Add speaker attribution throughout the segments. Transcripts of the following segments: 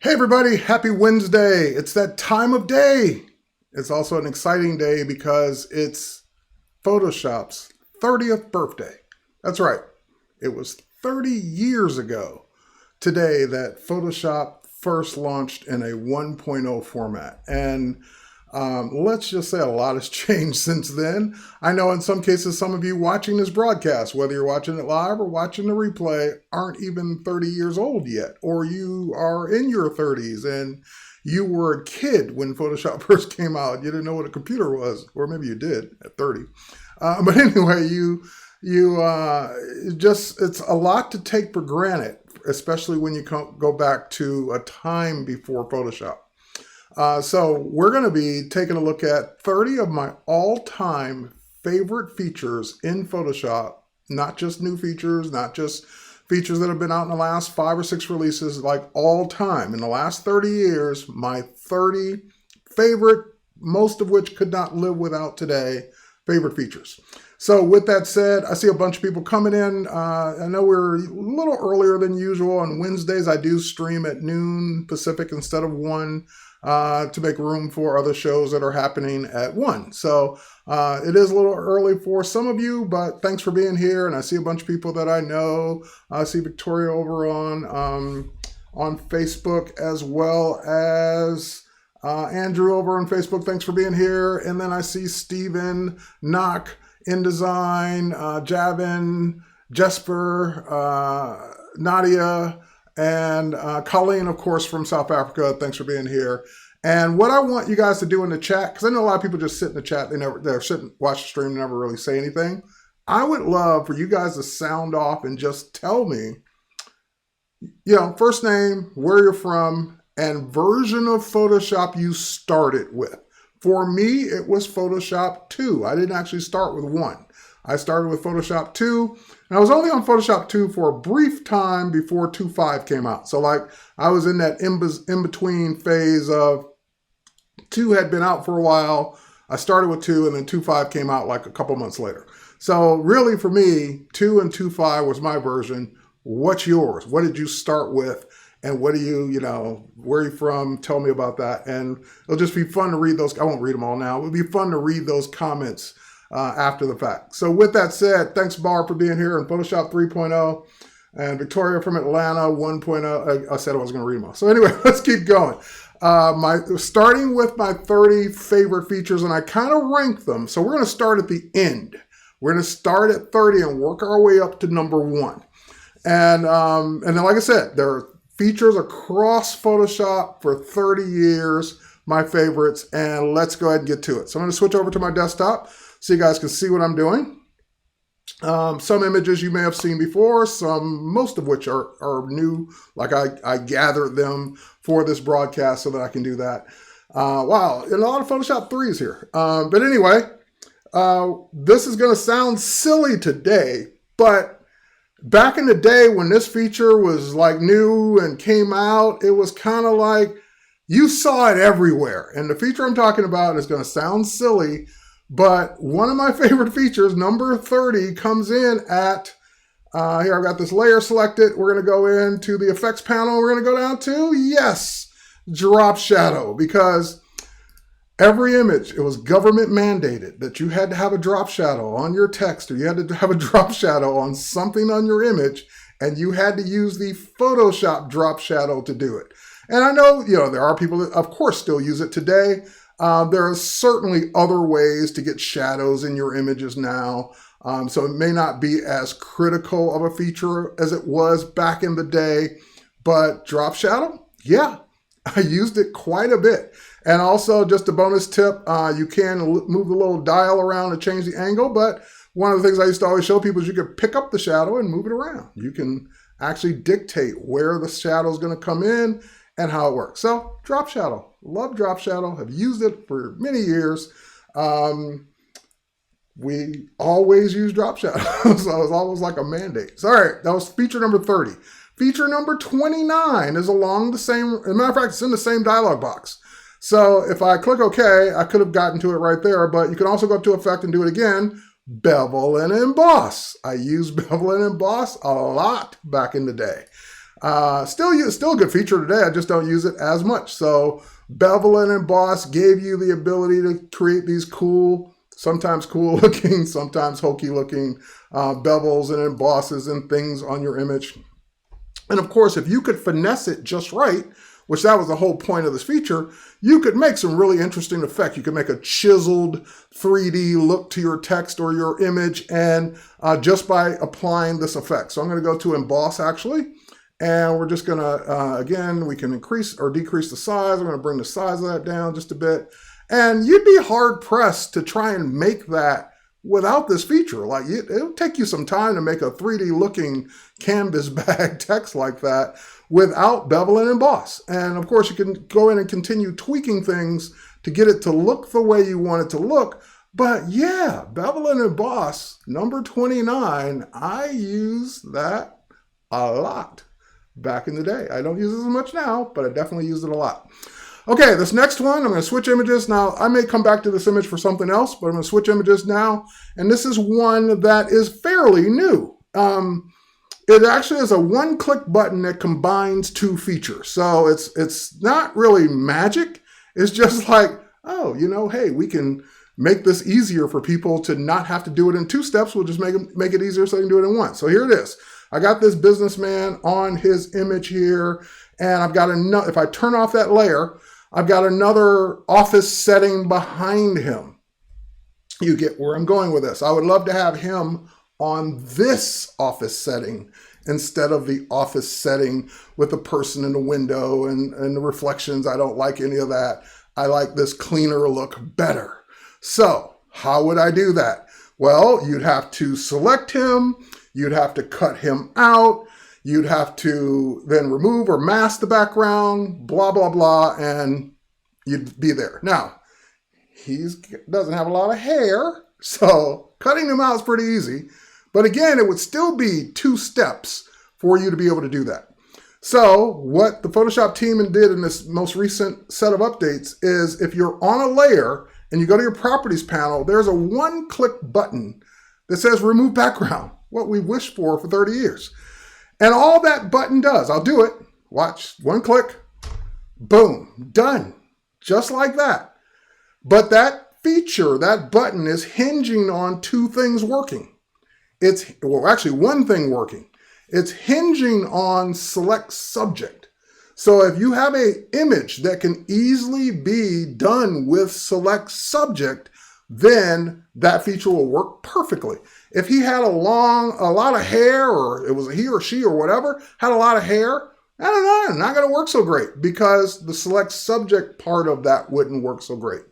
Speaker 1: Hey everybody, happy Wednesday. It's that time of day. It's also an exciting day because it's Photoshop's 30th birthday. That's right. It was 30 years ago today that Photoshop first launched in a 1.0 format. And let's just say a lot has changed since then. I know in some cases, some of you watching this broadcast, whether you're watching it live or watching the replay, aren't even 30 years old yet, or you are in your 30s and you were a kid when Photoshop first came out. You didn't know what a computer was, or maybe you did at 30. But anyway, it's a lot to take for granted, especially when you go back to a time before Photoshop. So we're going to be taking a look at 30 of my all-time favorite features in Photoshop, not just new features, not just features that have been out in the last 5 or 6 releases, like all time. In the last 30 years, my 30 favorite, most of which could not live without today, favorite features. So with that said, I see a bunch of people coming in. I know we're a little earlier than usual. On Wednesdays, I do stream at noon Pacific instead of 1. To make room for other shows that are happening at 1. So it is a little early for some of you, but thanks for being here. And I see a bunch of people that I know. I see Victoria over on Facebook, as well as Andrew over on Facebook. Thanks for being here. And then I see Stephen, Knock, InDesign, Javin, Jesper, Nadia, and Colleen, of course, from South Africa. Thanks for being here. And what I want you guys to do in the chat, because I know a lot of people just sit in the chat, they're sitting, watch the stream, never really say anything. I would love for you guys to sound off and just tell me, first name, where you're from, and version of Photoshop you started with. For me, it was Photoshop 2. I didn't actually start with 1. I started with Photoshop 2, and I was only on Photoshop 2 for a brief time before 2.5 came out. So like I was in that in-between phase of 2 had been out for a while. I started with 2, and then 2.5 came out like a couple months later. So really for me, 2 and 2.5 was my version. What's yours? What did you start with? And what do you, where are you from? Tell me about that. And it'll just be fun to read those. I won't read them all now. It'll be fun to read those comments after the fact. So with that said, thanks Barb for being here in Photoshop 3.0, and Victoria from Atlanta 1.0. I said I was going to read them all. So anyway, let's keep going. Starting with my 30 favorite features, and I kind of rank them. So we're going to start at the end. We're going to start at 30 and work our way up to number 1. And then, like I said, there are features across Photoshop for 30 years, my favorites, and let's go ahead and get to it. So I'm going to switch over to my desktop so you guys can see what I'm doing. Some images you may have seen before, most of which are new, like I gathered them for this broadcast so that I can do that. Wow, and a lot of Photoshop 3s here. But anyway, this is going to sound silly today, but back in the day when this feature was like new and came out, it was kind of like you saw it everywhere. And the feature I'm talking about is going to sound silly, but one of my favorite features, number 30, comes in at, here I've got this layer selected. We're going to go into the effects panel. We're going to go down to, yes, drop shadow, because every image, it was government mandated that you had to have a drop shadow on your text, or you had to have a drop shadow on something on your image, and you had to use the Photoshop drop shadow to do it. And I know, there are people that, of course, still use it today. There are certainly other ways to get shadows in your images now. So it may not be as critical of a feature as it was back in the day, but drop shadow, yeah, I used it quite a bit. And also, just a bonus tip, you can move the little dial around to change the angle, but one of the things I used to always show people is you could pick up the shadow and move it around. You can actually dictate where the shadow is going to come in and how it works. So drop shadow, love drop shadow, have used it for many years. We always use drop shadow, so it's almost like a mandate. So, all right, that was feature number 30. Feature number 29 is along the same, as a matter of fact, it's in the same dialog box. So if I click OK, I could have gotten to it right there, but you can also go up to Effect and do it again. Bevel and Emboss. I used Bevel and Emboss a lot back in the day. Still a good feature today. I just don't use it as much. So bevel and emboss gave you the ability to create these sometimes cool looking, sometimes hokey looking bevels and embosses and things on your image. And of course, if you could finesse it just right, which that was the whole point of this feature, you could make some really interesting effect. You could make a chiseled 3D look to your text or your image, and just by applying this effect. So I'm going to go to emboss actually, and we're just going to, again, we can increase or decrease the size. I'm going to bring the size of that down just a bit. And you'd be hard pressed to try and make that without this feature. Like it'll take you some time to make a 3D looking canvas bag text like that without bevel and emboss. And of course you can go in and continue tweaking things to get it to look the way you want it to look. But yeah, bevel and emboss, number 29, I use that a lot back in the day. I don't use it as much now, but I definitely use it a lot. Okay, this next one, I'm going to switch images. Now, I may come back to this image for something else, but I'm going to switch images now. And this is one that is fairly new. It actually is a one-click button that combines two features. So it's not really magic. It's just like, oh, hey, we can make this easier for people to not have to do it in two steps. We'll just make it easier so they can do it in one. So here it is. I got this businessman on his image here, and I've got if I turn off that layer, I've got another office setting behind him. You get where I'm going with this. I would love to have him on this office setting instead of the office setting with the person in the window and the reflections. I don't like any of that. I like this cleaner look better. So how would I do that? Well, you'd have to select him. You'd have to cut him out. You'd have to then remove or mask the background, blah, blah, blah, and you'd be there. Now, he doesn't have a lot of hair, so cutting him out is pretty easy. But again, it would still be 2 steps for you to be able to do that. So what the Photoshop team did in this most recent set of updates is if you're on a layer and you go to your properties panel, there's a one-click button that says remove background, what we've wished for 30 years. And all that button does, I'll do it, watch, one click, boom, done, just like that. But that feature, that button is hinging on 2 things working. Actually one thing working. It's hinging on select subject. So if you have an image that can easily be done with select subject, then that feature will work perfectly. If he had a lot of hair, or it was a he or she or whatever, had a lot of hair, I don't know, not going to work so great because the select subject part of that wouldn't work so great.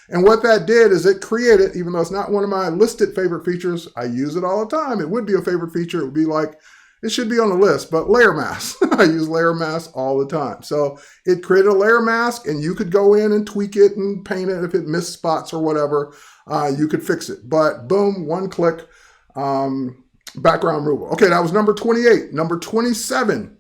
Speaker 1: And what that did is it created, even though it's not one of my listed favorite features, I use it all the time. It would be a favorite feature. It would be like, it should be on the list, but layer mask. I use layer mask all the time. So it created a layer mask and you could go in and tweak it and paint it if it missed spots or whatever. You could fix it. But boom, one click, background removal. Okay, that was number 28. Number 27.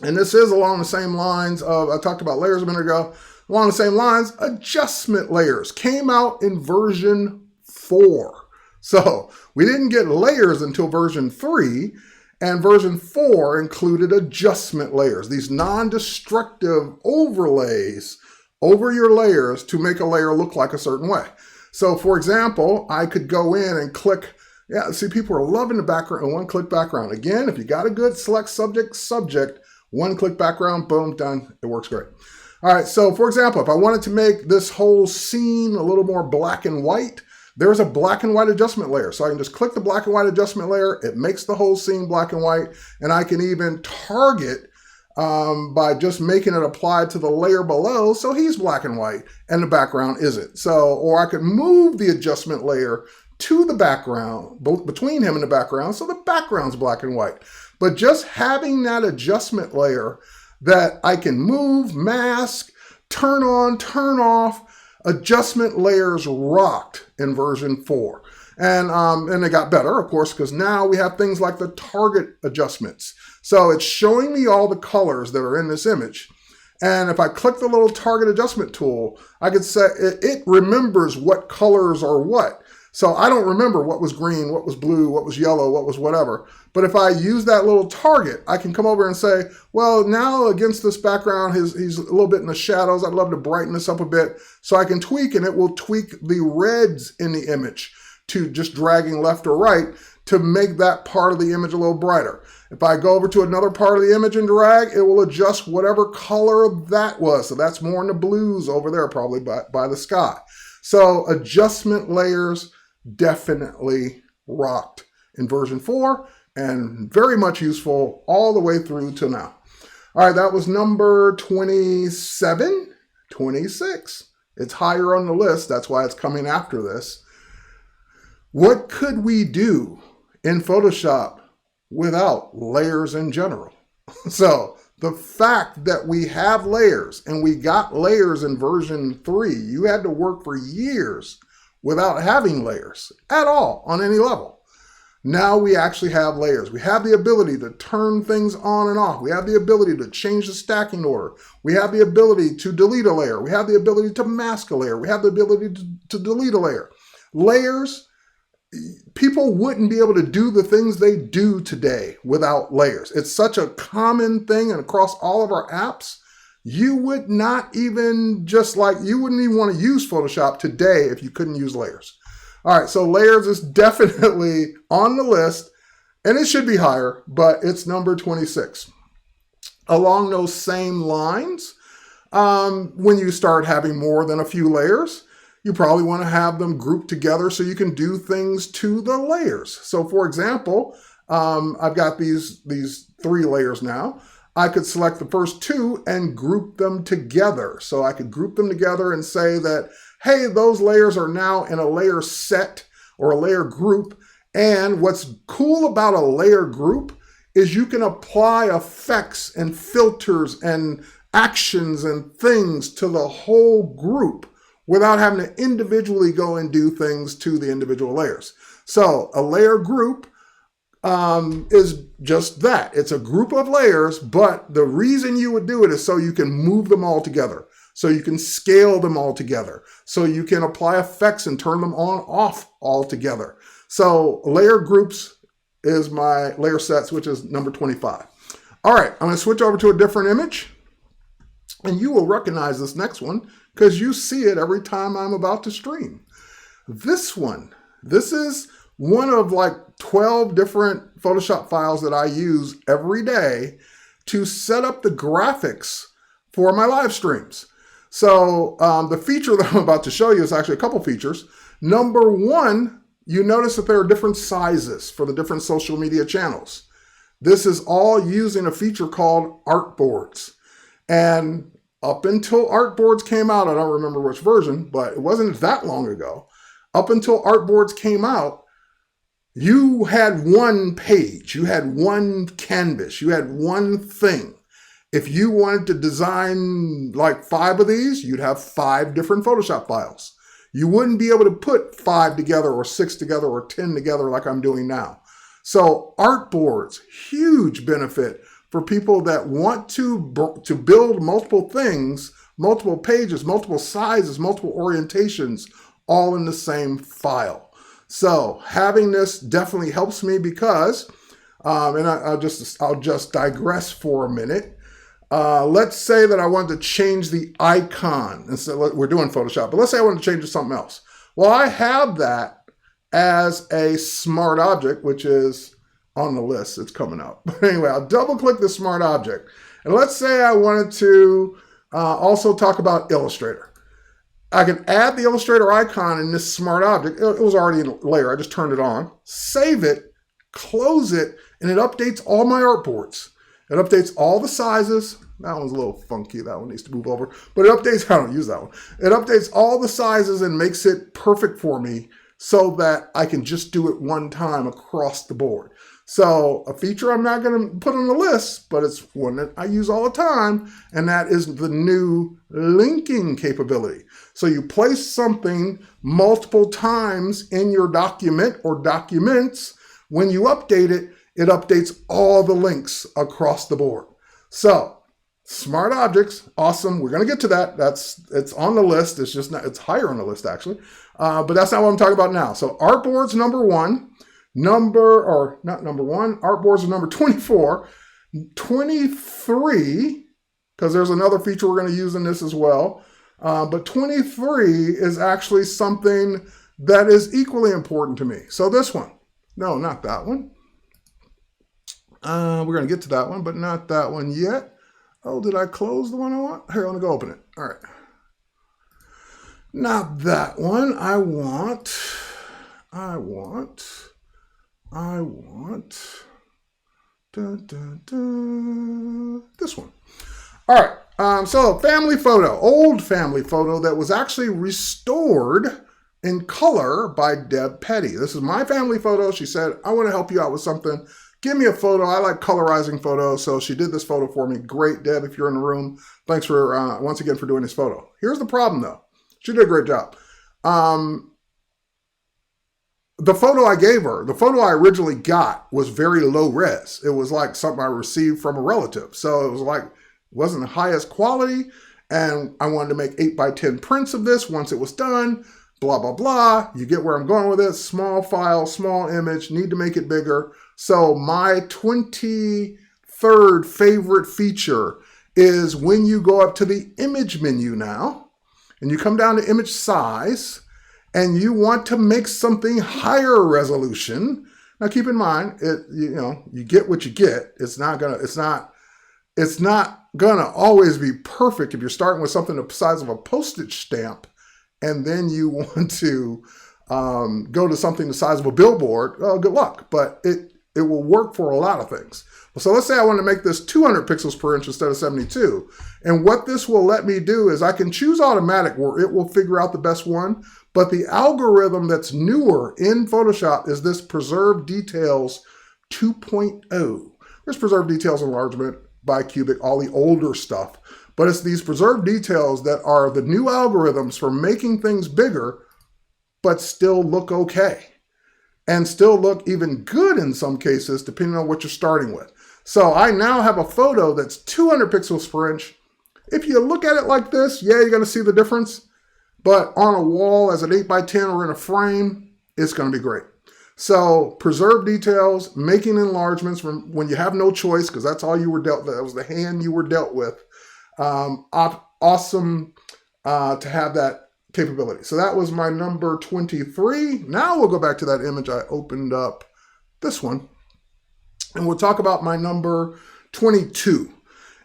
Speaker 1: And this is along the same lines of, I talked about layers a minute ago. Along the same lines, adjustment layers came out in version 4. So we didn't get layers until version 3, and version 4 included adjustment layers, these non-destructive overlays over your layers to make a layer look like a certain way. So for example, I could go in and click, see, people are loving the background, one-click background. Again, if you got a good select subject, one-click background, boom, done, it works great. All right, so for example, if I wanted to make this whole scene a little more black and white, there's a black and white adjustment layer. So I can just click the black and white adjustment layer. It makes the whole scene black and white. And I can even target by just making it apply to the layer below. So he's black and white and the background isn't. So, or I could move the adjustment layer to the background, between him and the background. So the background's black and white. But just having that adjustment layer that I can move, mask, turn on, turn off, adjustment layers rocked in version 4. And they got better, of course, because now we have things like the target adjustments. So it's showing me all the colors that are in this image. And if I click the little target adjustment tool, I could say it remembers what colors are what. So I don't remember what was green, what was blue, what was yellow, what was whatever. But if I use that little target, I can come over and say, well, now against this background, he's a little bit in the shadows. I'd love to brighten this up a bit. So I can tweak, and it will tweak the reds in the image to just dragging left or right to make that part of the image a little brighter. If I go over to another part of the image and drag, it will adjust whatever color that was. So that's more in the blues over there, probably by the sky. So adjustment layers definitely rocked in version 4 and very much useful all the way through to now. All right, that was number 27, 26. It's higher on the list. That's why it's coming after this. What could we do in Photoshop without layers in general? So the fact that we have layers, and we got layers in version 3, you had to work for years without having layers at all on any level. Now we actually have layers. We have the ability to turn things on and off. We have the ability to change the stacking order. We have the ability to delete a layer. We have the ability to mask a layer. We have the ability to delete a layer. Layers, people wouldn't be able to do the things they do today without layers. It's such a common thing, and across all of our apps, you would not even you wouldn't even want to use Photoshop today if you couldn't use layers. All right, so layers is definitely on the list, and it should be higher, but it's number 26. Along those same lines, when you start having more than a few layers, you probably want to have them grouped together so you can do things to the layers. So for example, I've got these 3 layers now. I could select the first 2 and group them together. So I could group them together and say that, hey, those layers are now in a layer set or a layer group. And what's cool about a layer group is you can apply effects and filters and actions and things to the whole group without having to individually go and do things to the individual layers. So a layer group is just that. It's a group of layers, but the reason you would do it is so you can move them all together, so you can scale them all together, so you can apply effects and turn them on, off all together. So layer groups is my layer sets, which is number 25. All right, I'm going to switch over to a different image, and you will recognize this next one because you see it every time I'm about to stream. This is one of like 12 different Photoshop files that I use every day to set up the graphics for my live streams. So the feature that I'm about to show you is actually a couple features. Number 1, you notice that there are different sizes for the different social media channels. This is all using a feature called Artboards. And up until Artboards came out, I don't remember which version, but it wasn't that long ago. Up until Artboards came out, you had one page, you had one canvas, you had one thing. If you wanted to design like 5 of these, you'd have 5 different Photoshop files. You wouldn't be able to put 5 together or 6 together or 10 together like I'm doing now. So Artboards, huge benefit for people that want to build multiple things, multiple pages, multiple sizes, multiple orientations, all in the same file. So having this definitely helps me because, and I'll just digress for a minute. Let's say that I want to change the icon. And so we're doing Photoshop, but let's say I want to change it to something else. Well, I have that as a smart object, which is on the list. It's coming up. But anyway, I'll double click the smart object. And let's say I wanted to also talk about Illustrator. I can add the Illustrator icon in this smart object. It was already in a layer. I just turned it on, save it, close it, and it updates all my artboards. It updates all the sizes. That one's a little funky. That one needs to move over. But it updates, I don't use that one. It updates all the sizes and makes it perfect for me so that I can just do it one time across the board. So a feature I'm not going to put on the list, but it's one that I use all the time, and that is the new linking capability. So you place something multiple times in your document or documents. When you update it, it updates all the links across the board. So Smart objects, awesome. We're going to get to that. It's on the list. It's just not, it's higher on the list actually. But that's not what I'm talking about now. So Artboards number one, Artboards is number 24, 23, because there's another feature we're going to use in this as well. But 23 is actually something that is equally important to me. So this one, no, not that one. We're going to get to that one, but not that one yet. Oh, did I close the one I want? Here, let me go open it. All right. Not that one. I want this one. All right. So family photo, old family photo that was actually restored in color by Deb Petty. This is my family photo. She said, I want to help you out with something. Give me a photo. I like colorizing photos. So she did this photo for me. Great, Deb, if you're in the room. Thanks for, once again, for doing this photo. Here's the problem, though. She did a great job. The photo I gave her, the photo I originally got was very low res. It was like something I received from a relative. So it was like, wasn't the highest quality. And I wanted to make 8x10 prints of this once it was done. Blah, blah, blah. You get where I'm going with it. Small file, small image, need to make it bigger. So my 23rd favorite feature is when you go up to the image menu now, and you come down to image size, and you want to make something higher resolution. Now keep in mind, you get what you get. It's not gonna always be perfect if you're starting with something the size of a postage stamp, and then you want to go to something the size of a billboard. Well, good luck, but it will work for a lot of things. So let's say I want to make this 200 pixels per inch instead of 72. And what this will let me do is I can choose automatic where it will figure out the best one. But the algorithm that's newer in Photoshop is this Preserve Details 2.0. There's Preserve Details enlargement, bicubic, all the older stuff. But it's these Preserve Details that are the new algorithms for making things bigger, but still look okay. And still look even good in some cases, depending on what you're starting with. So I now have a photo that's 200 pixels per inch. If you look at it like this, yeah, you're going to see the difference. But on a wall as an 8x10 or in a frame, it's going to be great. So preserve details, making enlargements from when you have no choice, because that's all you were dealt with. That was the hand you were dealt with. Awesome to have that capability. So that was my number 23. Now we'll go back to that image I opened up, this one, and we'll talk about my number 22.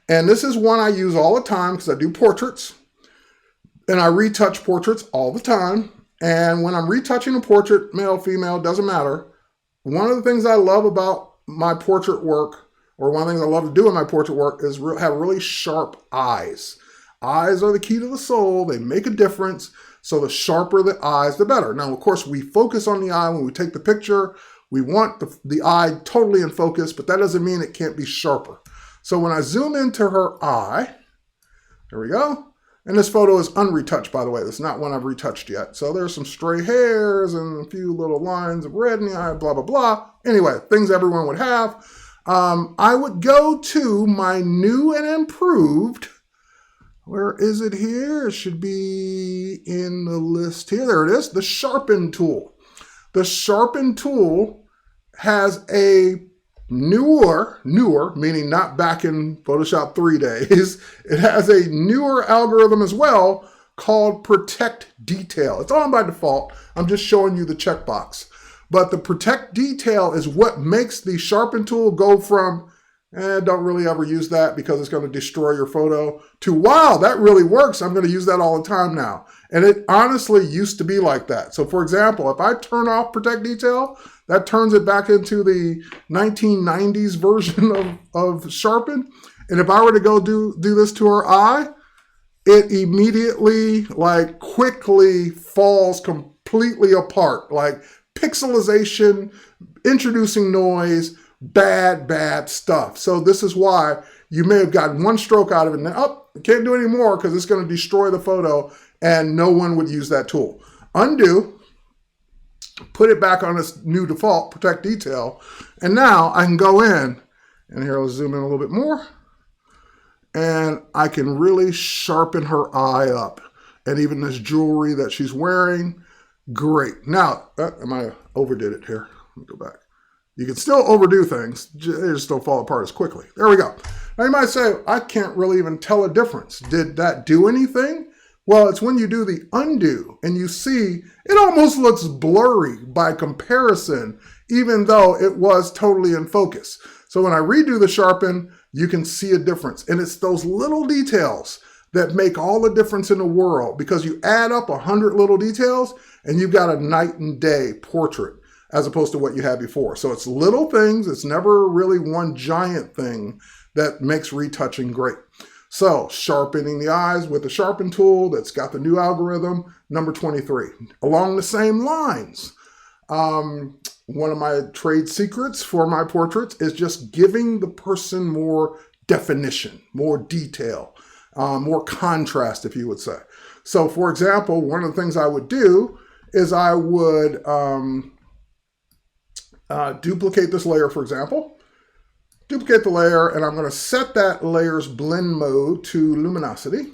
Speaker 1: And this is one I use all the time because I do portraits and I retouch portraits all the time. And when I'm retouching a portrait, male, female, doesn't matter. One of the things I love about my portrait work, or one of the things I love to do in my portrait work, is have really sharp eyes. Eyes are the key to the soul. They make a difference. So the sharper the eyes, the better. Now, of course, we focus on the eye when we take the picture. We want the eye totally in focus, but that doesn't mean it can't be sharper. So when I zoom into her eye, there we go. And this photo is unretouched, by the way. It's not one I've retouched yet. So there's some stray hairs and a few little lines of red in the eye, blah, blah, blah. Anyway, things everyone would have. I would go to my new and improved. Where is it here? It should be in the list here. There it is, the Sharpen Tool. The Sharpen Tool has a newer, meaning not back in Photoshop 3 days. It has a newer algorithm as well called Protect Detail. It's on by default. I'm just showing you the checkbox. But the Protect Detail is what makes the Sharpen Tool go from don't really ever use that because it's going to destroy your photo, to wow, that really works. I'm going to use that all the time now. And it honestly used to be like that. So for example, if I turn off Protect Detail, that turns it back into the 1990s version of Sharpen. And if I were to go do this to her eye, it immediately, like, quickly falls completely apart. Like pixelization, introducing noise, bad stuff. So this is why you may have gotten one stroke out of it and then, can't do any more because it's going to destroy the photo and no one would use that tool. Undo, put it back on its new default, Protect Detail, and now I can go in, and here I'll zoom in a little bit more, and I can really sharpen her eye up. And even this jewelry that she's wearing, great. Now, I overdid it here. Let me go back. You can still overdo things, they just don't fall apart as quickly. There we go. Now you might say, I can't really even tell a difference. Did that do anything? Well, it's when you do the undo and you see it almost looks blurry by comparison, even though it was totally in focus. So when I redo the sharpen, you can see a difference. And it's those little details that make all the difference in the world, because you add up 100 little details and you've got a night and day portrait as opposed to what you had before. So it's little things. It's never really one giant thing that makes retouching great. So sharpening the eyes with the Sharpen tool that's got the new algorithm, number 23. Along the same lines, one of my trade secrets for my portraits is just giving the person more definition, more detail, more contrast, if you would say. So for example, one of the things I would do is I would duplicate this layer, for example. Duplicate the layer, and I'm going to set that layer's blend mode to luminosity.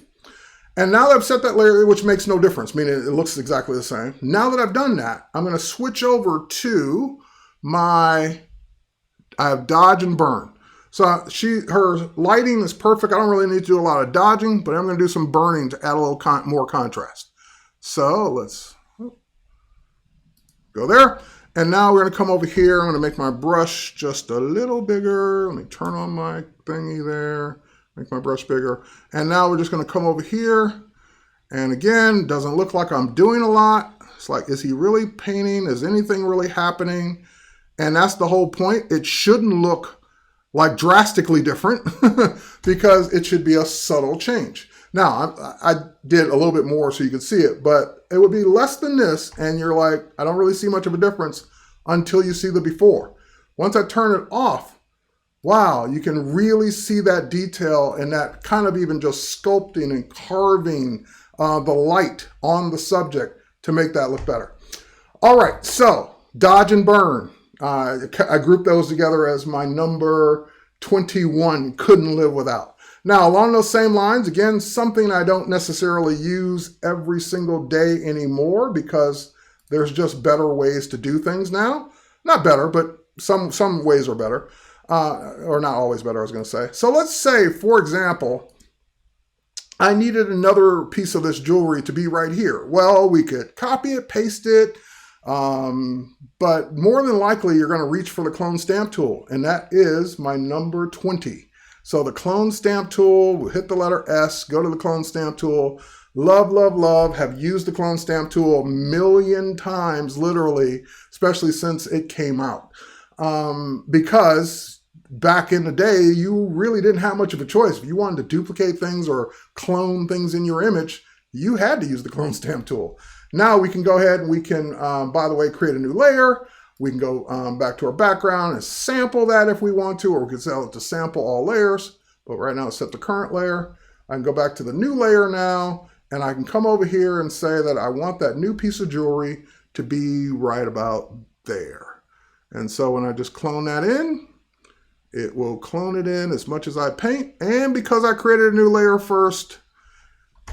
Speaker 1: And now that I've set that layer, which makes no difference, meaning it looks exactly the same. Now that I've done that, I'm going to switch over to I have dodge and burn. So her lighting is perfect. I don't really need to do a lot of dodging, but I'm going to do some burning to add a little more contrast. So let's go there. And now we're going to come over here. I'm going to make my brush just a little bigger. Let me turn on my thingy there, make my brush bigger. And now we're just going to come over here. And again, doesn't look like I'm doing a lot. It's like, is he really painting? Is anything really happening? And that's the whole point. It shouldn't look like drastically different because it should be a subtle change. Now, I did a little bit more so you could see it, but it would be less than this, and you're like, I don't really see much of a difference until you see the before. Once I turn it off, wow, you can really see that detail and that kind of even just sculpting and carving the light on the subject to make that look better. All right, so dodge and burn. I grouped those together as my number 21, couldn't live without. Now, along those same lines, again, something I don't necessarily use every single day anymore because there's just better ways to do things now. Not better, but some ways are better. Or not always better, I was going to say. So let's say, for example, I needed another piece of this jewelry to be right here. Well, we could copy it, paste it, but more than likely, you're going to reach for the clone stamp tool, and that is my number 20. So the clone stamp tool, we'll hit the letter S, go to the clone stamp tool. Love, love, love, have used the clone stamp tool a million times, literally, especially since it came out. Because back in the day, you really didn't have much of a choice. If you wanted to duplicate things or clone things in your image, you had to use the clone stamp tool. Now we can go ahead and we can, by the way, create a new layer. We can go back to our background and sample that if we want to, or we can tell it to sample all layers. But right now it's set the current layer. I can go back to the new layer now, and I can come over here and say that I want that new piece of jewelry to be right about there. And so when I just clone that in, it will clone it in as much as I paint. And because I created a new layer first,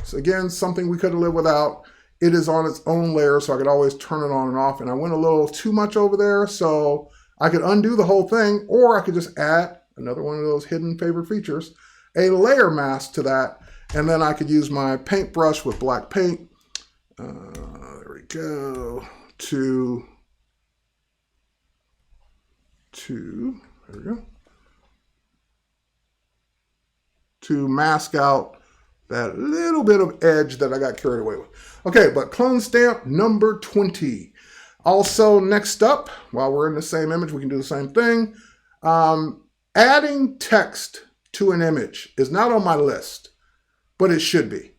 Speaker 1: so again, something we could have lived without, it is on its own layer, so I could always turn it on and off. And I went a little too much over there, so I could undo the whole thing, or I could just add another one of those hidden favorite features, a layer mask to that, and then I could use my paintbrush with black paint. There we go. There we go. To mask out that little bit of edge that I got carried away with. Okay, but clone stamp number 20. Also, next up, while we're in the same image, we can do the same thing. Adding text to an image is not on my list, but it should be.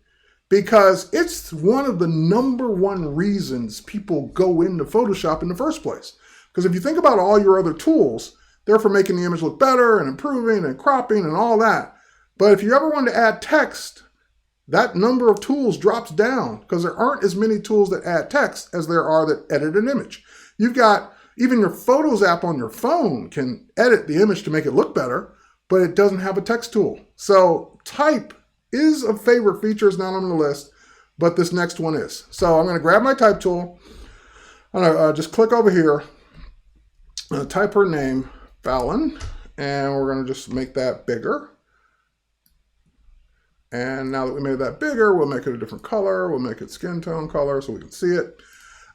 Speaker 1: Because it's one of the number one reasons people go into Photoshop in the first place. Because if you think about all your other tools, they're for making the image look better and improving and cropping and all that. But if you ever want to add text, that number of tools drops down because there aren't as many tools that add text as there are that edit an image. You've got, even your Photos app on your phone can edit the image to make it look better, but it doesn't have a text tool. So type is a favorite feature, it's not on the list, but this next one is. So I'm going to grab my type tool. I'm going to just click over here. I'm going to type her name, Fallon, and we're going to just make that bigger. And now that we made that bigger, we'll make it a different color. We'll make it skin tone color so we can see it.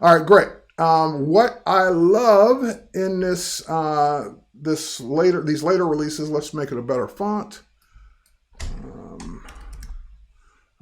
Speaker 1: All right, great. What I love in this these later releases, let's make it a better font.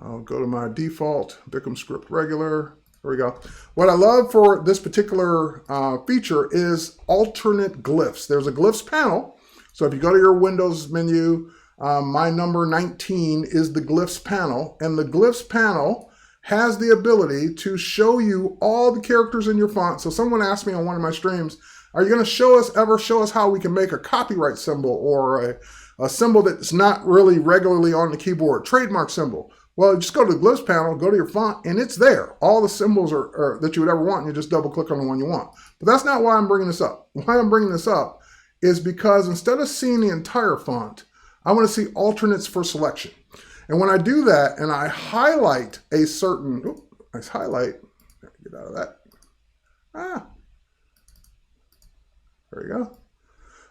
Speaker 1: I'll go to my default Bickham script regular. There we go. What I love for this particular feature is alternate glyphs. There's a glyphs panel. So if you go to your Windows menu, my number 19 is the glyphs panel, and the glyphs panel has the ability to show you all the characters in your font. So someone asked me on one of my streams, are you going to ever show us how we can make a copyright symbol or a symbol that's not really regularly on the keyboard, trademark symbol? Well, just go to the glyphs panel, go to your font, and it's there. All the symbols are that you would ever want, and you just double click on the one you want. But that's not why I'm bringing this up. Why I'm bringing this up is because instead of seeing the entire font, I want to see alternates for selection. And when I do that and I highlight a certain, get out of that. There you go.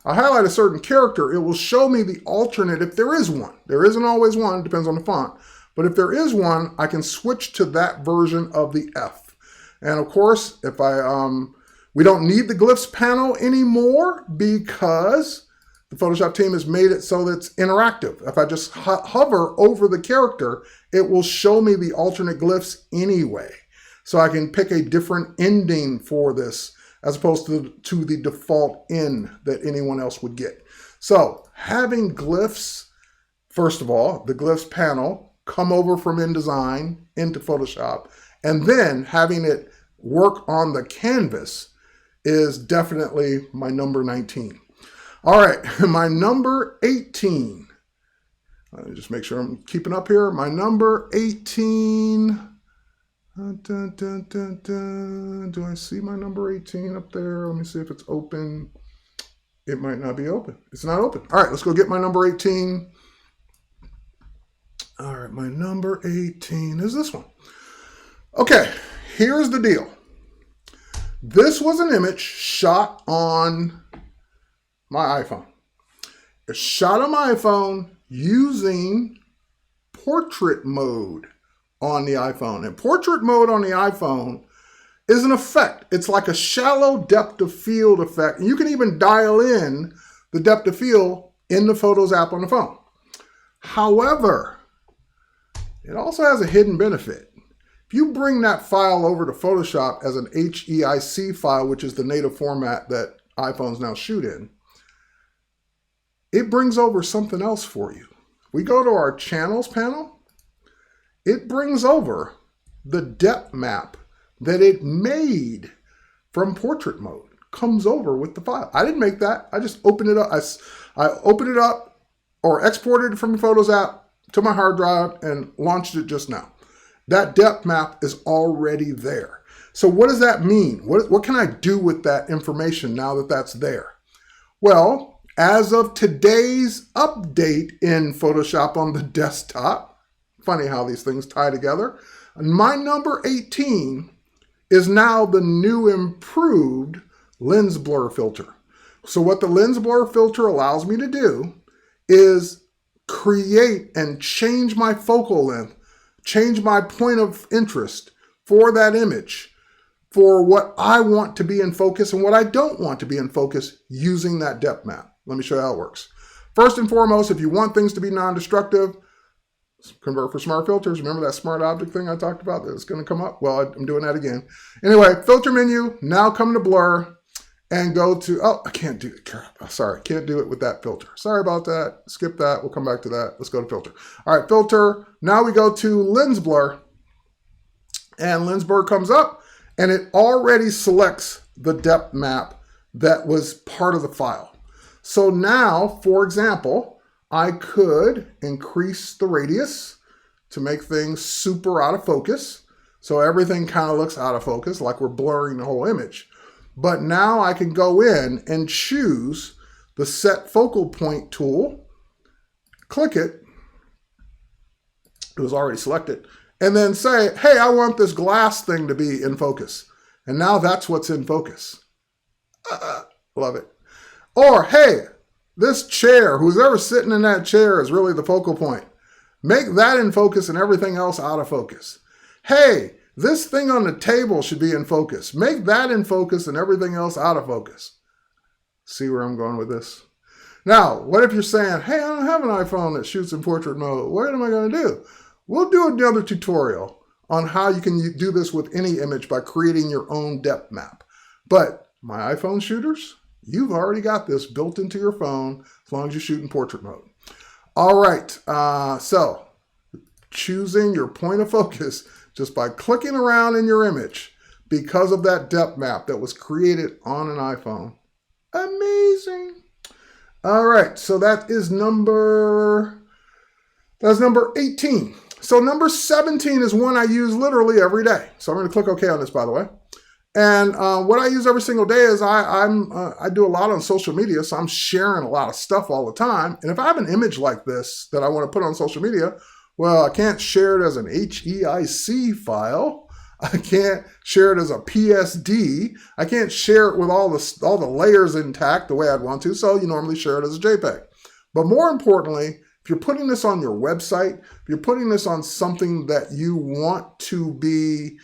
Speaker 1: I highlight a certain character, it will show me the alternate if there is one. There isn't always one, it depends on the font. But if there is one, I can switch to that version of the F. And of course, if we don't need the glyphs panel anymore because the Photoshop team has made it so that it's interactive. If I just hover over the character, it will show me the alternate glyphs anyway. So I can pick a different ending for this as opposed to the default end that anyone else would get. So having glyphs, first of all, the glyphs panel, come over from InDesign into Photoshop, and then having it work on the canvas is definitely my number 19. All right, my number 18. Let me just make sure I'm keeping up here. My number 18. Do I see my number 18 up there? Let me see if it's open. It might not be open. It's not open. All right, let's go get my number 18. All right, my number 18 is this one. Okay, here's the deal. This was an image shot on my iPhone. It's shot on my iPhone using portrait mode on the iPhone. And portrait mode on the iPhone is an effect. It's like a shallow depth of field effect. And you can even dial in the depth of field in the Photos app on the phone. However, it also has a hidden benefit. If you bring that file over to Photoshop as an HEIC file, which is the native format that iPhones now shoot in, it brings over something else for you. We go to our channels panel, it brings over the depth map that it made from portrait mode. Comes over with the file. I didn't make that. I just opened it up. I opened it up or exported it from the Photos app to my hard drive and launched it just now. That depth map is already there. So what does that mean? What can I do with that information now that that's there? Well, as of today's update in Photoshop on the desktop, funny how these things tie together, my number 18 is now the new improved lens blur filter. So what the lens blur filter allows me to do is create and change my focal length, change my point of interest for that image, for what I want to be in focus and what I don't want to be in focus using that depth map. Let me show you how it works. First and foremost, if you want things to be non-destructive, convert for smart filters. Remember that smart object thing I talked about that's going to come up? Well, I'm doing that again. Anyway, filter menu, now come to blur and go to, oh, I can't do it. Crap. Oh, sorry, can't do it with that filter. Sorry about that. Skip that. We'll come back to that. Let's go to filter. All right, filter. Now we go to lens blur, and lens blur comes up and it already selects the depth map that was part of the file. So now, for example, I could increase the radius to make things super out of focus. So everything kind of looks out of focus, like we're blurring the whole image. But now I can go in and choose the set focal point tool click it. It was already selected. And then say, hey, I want this glass thing to be in focus. And now that's what's in focus. Love it. Or, hey, this chair, who's ever sitting in that chair is really the focal point. Make that in focus and everything else out of focus. Hey, this thing on the table should be in focus. Make that in focus and everything else out of focus. See where I'm going with this? Now, what if you're saying, hey, I don't have an iPhone that shoots in portrait mode. What am I going to do? We'll do another tutorial on how you can do this with any image by creating your own depth map. But my iPhone shooters, you've already got this built into your phone as long as you shoot in portrait mode. All right, so choosing your point of focus just by clicking around in your image because of that depth map that was created on an iPhone. Amazing. All right, so that's number 18. So number 17 is one I use literally every day. So I'm going to click OK on this, by the way. And what I use every single day is I do a lot on social media, so I'm sharing a lot of stuff all the time. And if I have an image like this that I want to put on social media, well, I can't share it as an HEIC file. I can't share it as a PSD. I can't share it with all the layers intact the way I'd want to. So you normally share it as a JPEG. But more importantly, if you're putting this on your website, if you're putting this on something that you want to be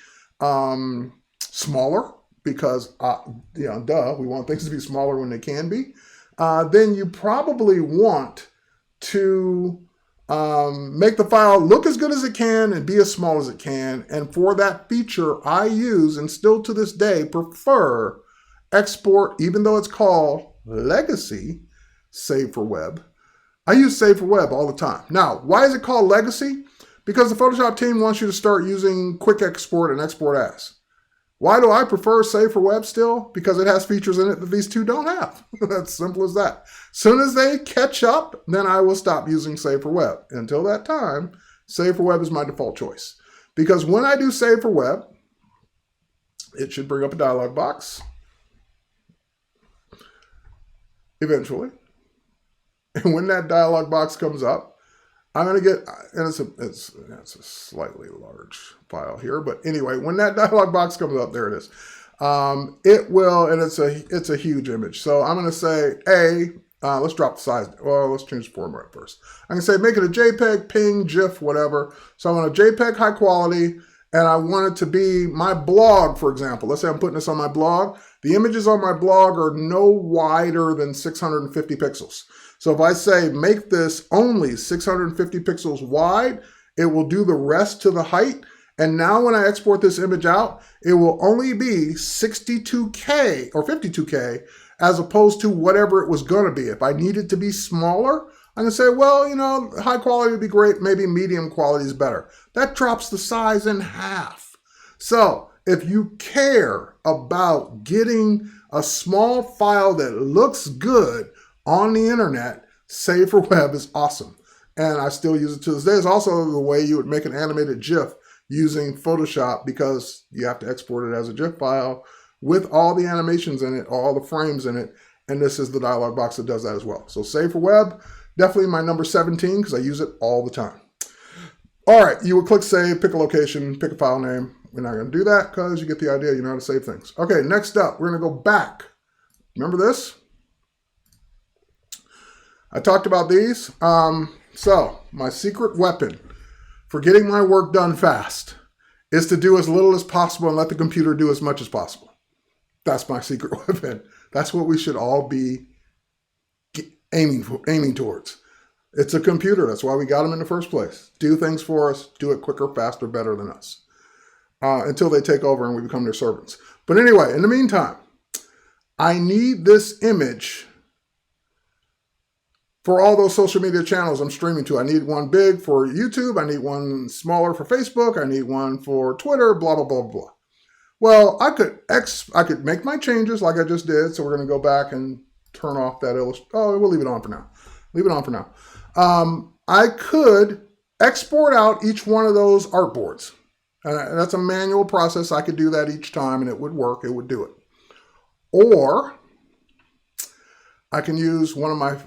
Speaker 1: smaller, because, we want things to be smaller when they can be, then you probably want to make the file look as good as it can and be as small as it can. And for that feature, I use, and still to this day, prefer export, even though it's called Legacy Save for Web. I use Save for Web all the time. Now, why is it called Legacy? Because the Photoshop team wants you to start using Quick Export and Export As. Why do I prefer Save for Web still? Because it has features in it that these two don't have. That's simple as that. As soon as they catch up, then I will stop using Save for Web. Until that time, Save for Web is my default choice. Because when I do Save for Web, it should bring up a dialog box eventually. And when that dialog box comes up, I'm going to get, and it's a slightly large file here, but anyway, when that dialog box comes up, there it is. It will, and it's a huge image. So I'm going to say, let's drop the size. Well, let's change the format first. I'm going to say, make it a JPEG, PNG, GIF, whatever. So I want a JPEG high quality, and I want it to be my blog, for example. Let's say I'm putting this on my blog. The images on my blog are no wider than 650 pixels. So if I say make this only 650 pixels wide, it will do the rest to the height. And now when I export this image out, it will only be 62K or 52K as opposed to whatever it was going to be. If I need it to be smaller, I'm going to say, well, high quality would be great. Maybe medium quality is better. That drops the size in half. So if you care about getting a small file that looks good on the internet, Save for Web is awesome. And I still use it to this day. It's also the way you would make an animated GIF using Photoshop, because you have to export it as a GIF file with all the animations in it, all the frames in it. And this is the dialog box that does that as well. So Save for Web, definitely my number 17, because I use it all the time. All right, you would click Save, pick a location, pick a file name. We're not going to do that because you get the idea. You know how to save things. Okay, next up, we're going to go back. Remember this? I talked about these. So my secret weapon for getting my work done fast is to do as little as possible and let the computer do as much as possible. That's my secret weapon. That's what we should all be aiming towards. It's a computer. That's why we got them in the first place. Do things for us. Do it quicker, faster, better than us. Until they take over and we become their servants. But anyway, in the meantime, I need this image for all those social media channels I'm streaming to. I need one big for YouTube. I need one smaller for Facebook. I need one for Twitter, blah, blah, blah, blah. Well, I could make my changes like I just did. So we're going to go back and turn off that illustration. Oh, we'll leave it on for now. Leave it on for now. I could export out each one of those artboards. And that's a manual process. I could do that each time and it would work. It would do it. Or I can use one of my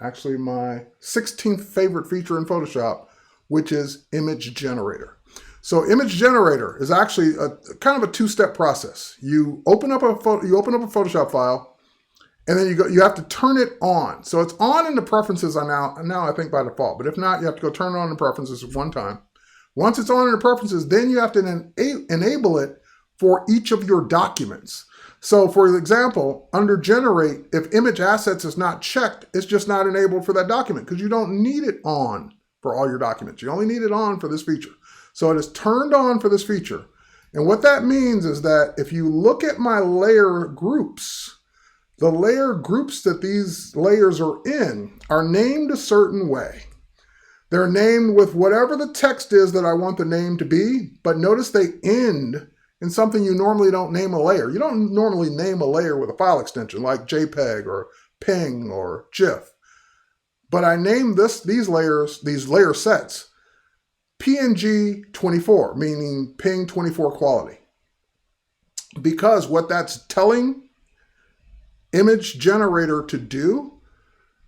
Speaker 1: 16th favorite feature in Photoshop, which is image generator. So image generator is actually a kind of a two-step process. You open up a Photoshop file, and then you have to turn it on. So it's on in the preferences now I think by default, but if not, you have to go turn it on in the preferences one time. Once it's on in the preferences, then you have to enable it for each of your documents. So for example, under generate, if image assets is not checked, it's just not enabled for that document because you don't need it on for all your documents. You only need it on for this feature. So it is turned on for this feature. And what that means is that if you look at my layer groups, the layer groups that these layers are in are named a certain way. They're named with whatever the text is that I want the name to be, but notice they end in something you normally don't name a layer. You don't normally name a layer with a file extension like JPEG or PNG or GIF. But I named these layer sets, PNG 24, meaning PNG 24 quality. Because what that's telling image generator to do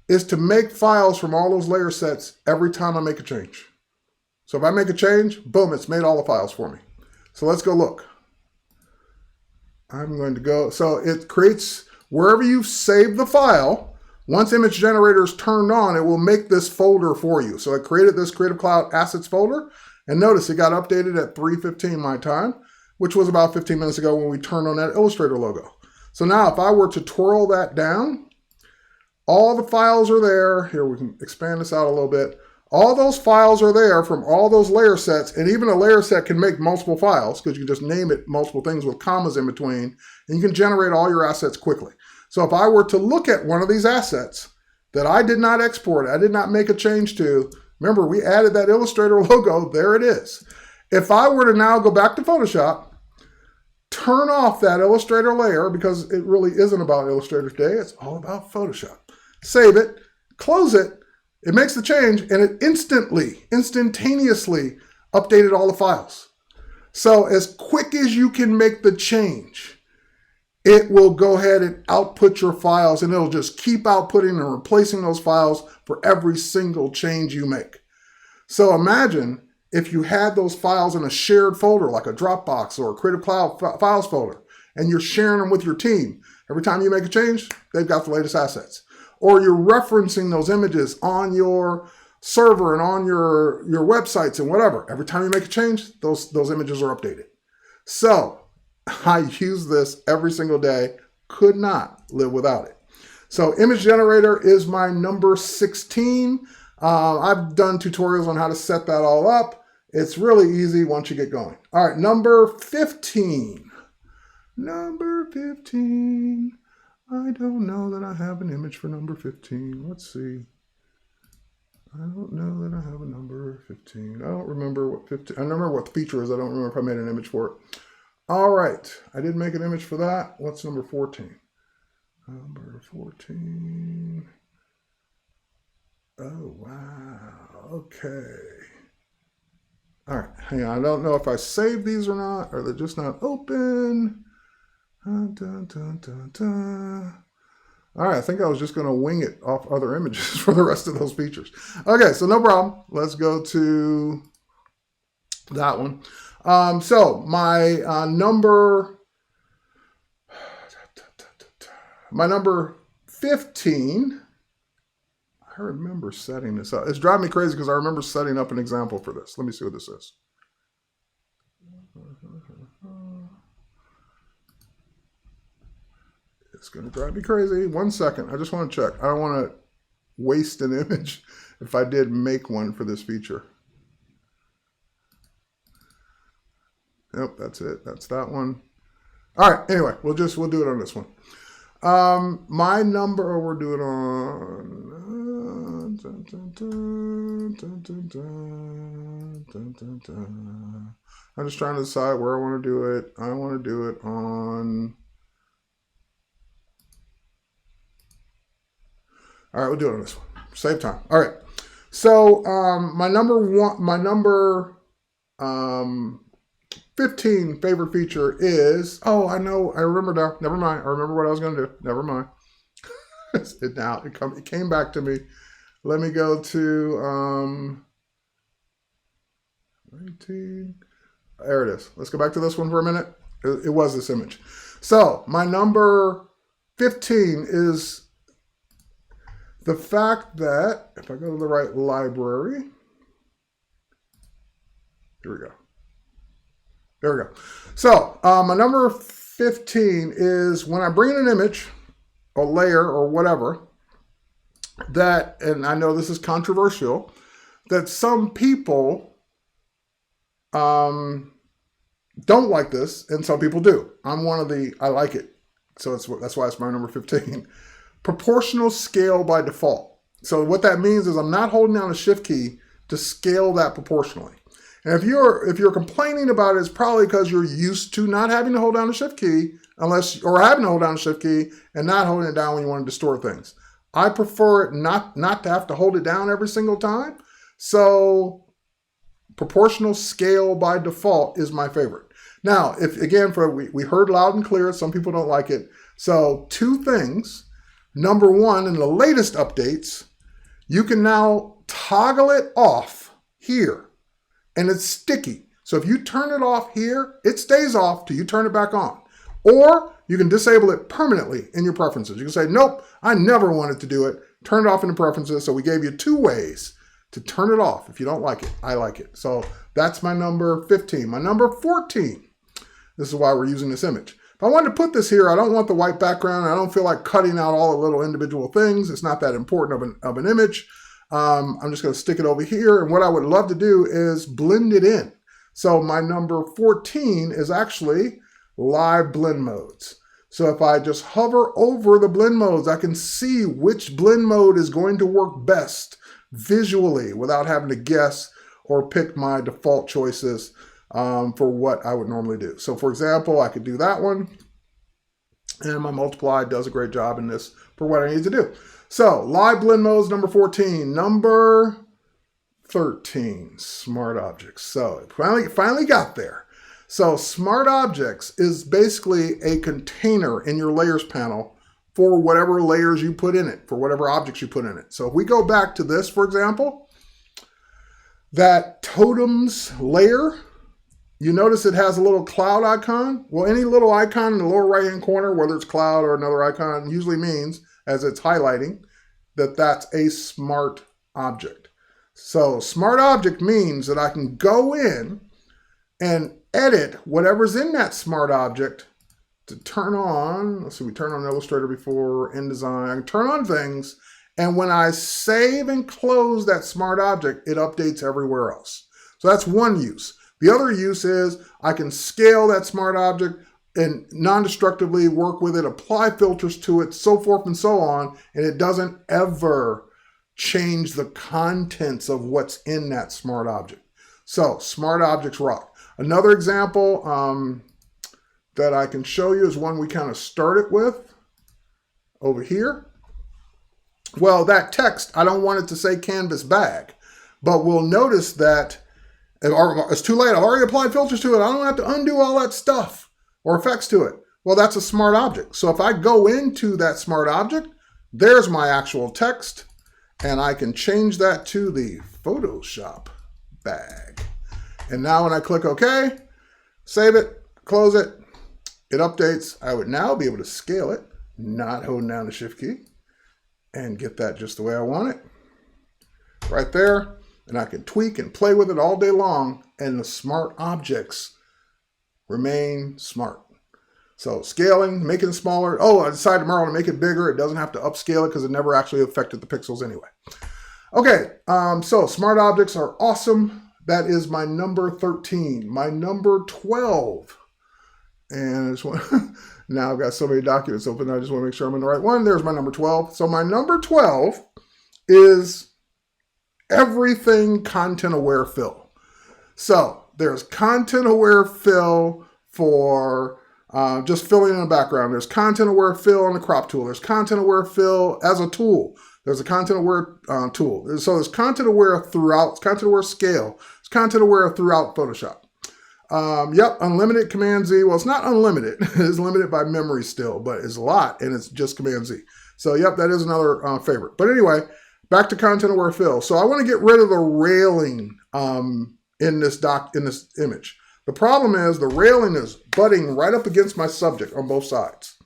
Speaker 1: is to make files from all those layer sets every time I make a change. So if I make a change, boom, it's made all the files for me. So let's go look. I'm going to go, so it creates, wherever you've saved the file, once image generator is turned on, it will make this folder for you. So it created this Creative Cloud Assets folder, and notice it got updated at 3:15 my time, which was about 15 minutes ago when we turned on that Illustrator logo. So now if I were to twirl that down, all the files are there. Here, we can expand this out a little bit. All those files are there from all those layer sets, and even a layer set can make multiple files because you can just name it multiple things with commas in between, and you can generate all your assets quickly. So if I were to look at one of these assets that I did not export, I did not make a change to, remember we added that Illustrator logo, there it is. If I were to now go back to Photoshop, turn off that Illustrator layer, because it really isn't about Illustrator today, it's all about Photoshop. Save it, close it, it makes the change, and it instantaneously updated all the files. So as quick as you can make the change, it will go ahead and output your files, and it'll just keep outputting and replacing those files for every single change you make. So imagine if you had those files in a shared folder like a Dropbox or a Creative Cloud Files folder, and you're sharing them with your team. Every time you make a change, they've got the latest assets. Or you're referencing those images on your server and on your websites and whatever. Every time you make a change, those images are updated. So I use this every single day, could not live without it. So image generator is my number 16. I've done tutorials on how to set that all up. It's really easy once you get going. All right, number 15. Number 15. I don't know that I have an image for number 15. Let's see. I don't know that I have a number 15. I don't remember what 15. I remember what the feature is. I don't remember if I made an image for it. All right. I did make an image for that. What's number 14? Number 14. Oh, wow. Okay. All right. Hang on. I don't know if I saved these or not, or they're just not open. Dun, dun, dun, dun, dun. All right, I think I was just going to wing it off other images for the rest of those features. Okay, so no problem. Let's go to that one. So my number 15, I remember setting this up. It's driving me crazy because I remember setting up an example for this. Let me see what this is. It's going to drive me crazy. 1 second. I just want to check. I don't want to waste an image if I did make one for this feature. Yep, that's it. That's that one. All right. Anyway, we'll do it on this one. My number, we'll do it on. I'm just trying to decide where I want to do it. I want to do it on. All right, we'll do it on this one. Save time. All right. So my number 15 favorite feature is, oh, I know, I remember now. Never mind. I remember what I was going to do. Never mind. It came back to me. Let me go to 19. There it is. Let's go back to this one for a minute. It was this image. So my number 15 is the fact that if I go to the right library, here we go. There we go. So my number 15 is when I bring in an image, a layer or whatever, that, and I know this is controversial, that some people don't like this and some people do. I'm one of the, I like it. So that's why it's my number 15. Proportional scale by default. So what that means is I'm not holding down a shift key to scale that proportionally. And if you're complaining about it, it's probably because you're used to not having to hold down a shift key or having to hold down a shift key and not holding it down when you want to distort things. I prefer it not to have to hold it down every single time. So proportional scale by default is my favorite. Now, we heard loud and clear, some people don't like it. So 2 things. Number 1, in the latest updates, you can now toggle it off here and it's sticky. So if you turn it off here, it stays off till you turn it back on. Or you can disable it permanently in your preferences. You can say, nope, I never wanted to do it. Turn it off in the preferences. So we gave you 2 ways to turn it off. If you don't like it, I like it. So that's my number 15. My number 14, this is why we're using this image. If I wanted to put this here, I don't want the white background. I don't feel like cutting out all the little individual things. It's not that important of an image. I'm just going to stick it over here. And what I would love to do is blend it in. So my number 14 is actually live blend modes. So if I just hover over the blend modes, I can see which blend mode is going to work best visually without having to guess or pick my default choices for what I would normally do. So for example, I could do that one, and my multiply does a great job in this for what I need to do. So live blend modes, number 14. Number 13, smart objects. So it finally got there. So smart objects is basically a container in your layers panel for whatever layers you put in it, for whatever objects you put in it. So if we go back to this, for example, that totems layer, you notice it has a little cloud icon. Well, any little icon in the lower right-hand corner, whether it's cloud or another icon, usually means, as it's highlighting, that that's a smart object. So smart object means that I can go in and edit whatever's in that smart object to turn on. Let's see, we turned on Illustrator before, InDesign. I can turn on things, and when I save and close that smart object, it updates everywhere else. So that's one use. The other use is I can scale that smart object and non-destructively work with it, apply filters to it, so forth and so on, and it doesn't ever change the contents of what's in that smart object. So smart objects rock. Another example that I can show you is one we kind of started with over here. Well, that text, I don't want it to say canvas bag, but we'll notice that it's too late. I've already applied filters to it. I don't have to undo all that stuff or effects to it. Well, that's a smart object. So if I go into that smart object, there's my actual text, and I can change that to the Photoshop bag. And now when I click OK, save it, close it, it updates. I would now be able to scale it, not holding down the Shift key, and get that just the way I want it. Right there. And I can tweak and play with it all day long, and the smart objects remain smart. So scaling, making it smaller. Oh, I decided tomorrow to make it bigger. It doesn't have to upscale it because it never actually affected the pixels anyway. Okay, so smart objects are awesome. That is my number 13. My number 12. And I just want, now I've got so many documents open, I just want to make sure I'm in the right one. There's my number 12. So my number 12 is everything content aware fill. So there's content aware fill for just filling in the background. There's content aware fill on the crop tool. There's content aware fill as a tool. There's a content aware tool. So there's content aware throughout, content aware scale. It's content aware throughout Photoshop. Yep, unlimited Command Z. Well, it's not unlimited. It's limited by memory still, but it's a lot, and it's just Command Z. So yep, that is another favorite. But anyway, back to content aware fill. So I want to get rid of the railing in this image. The problem is the railing is butting right up against my subject on both sides.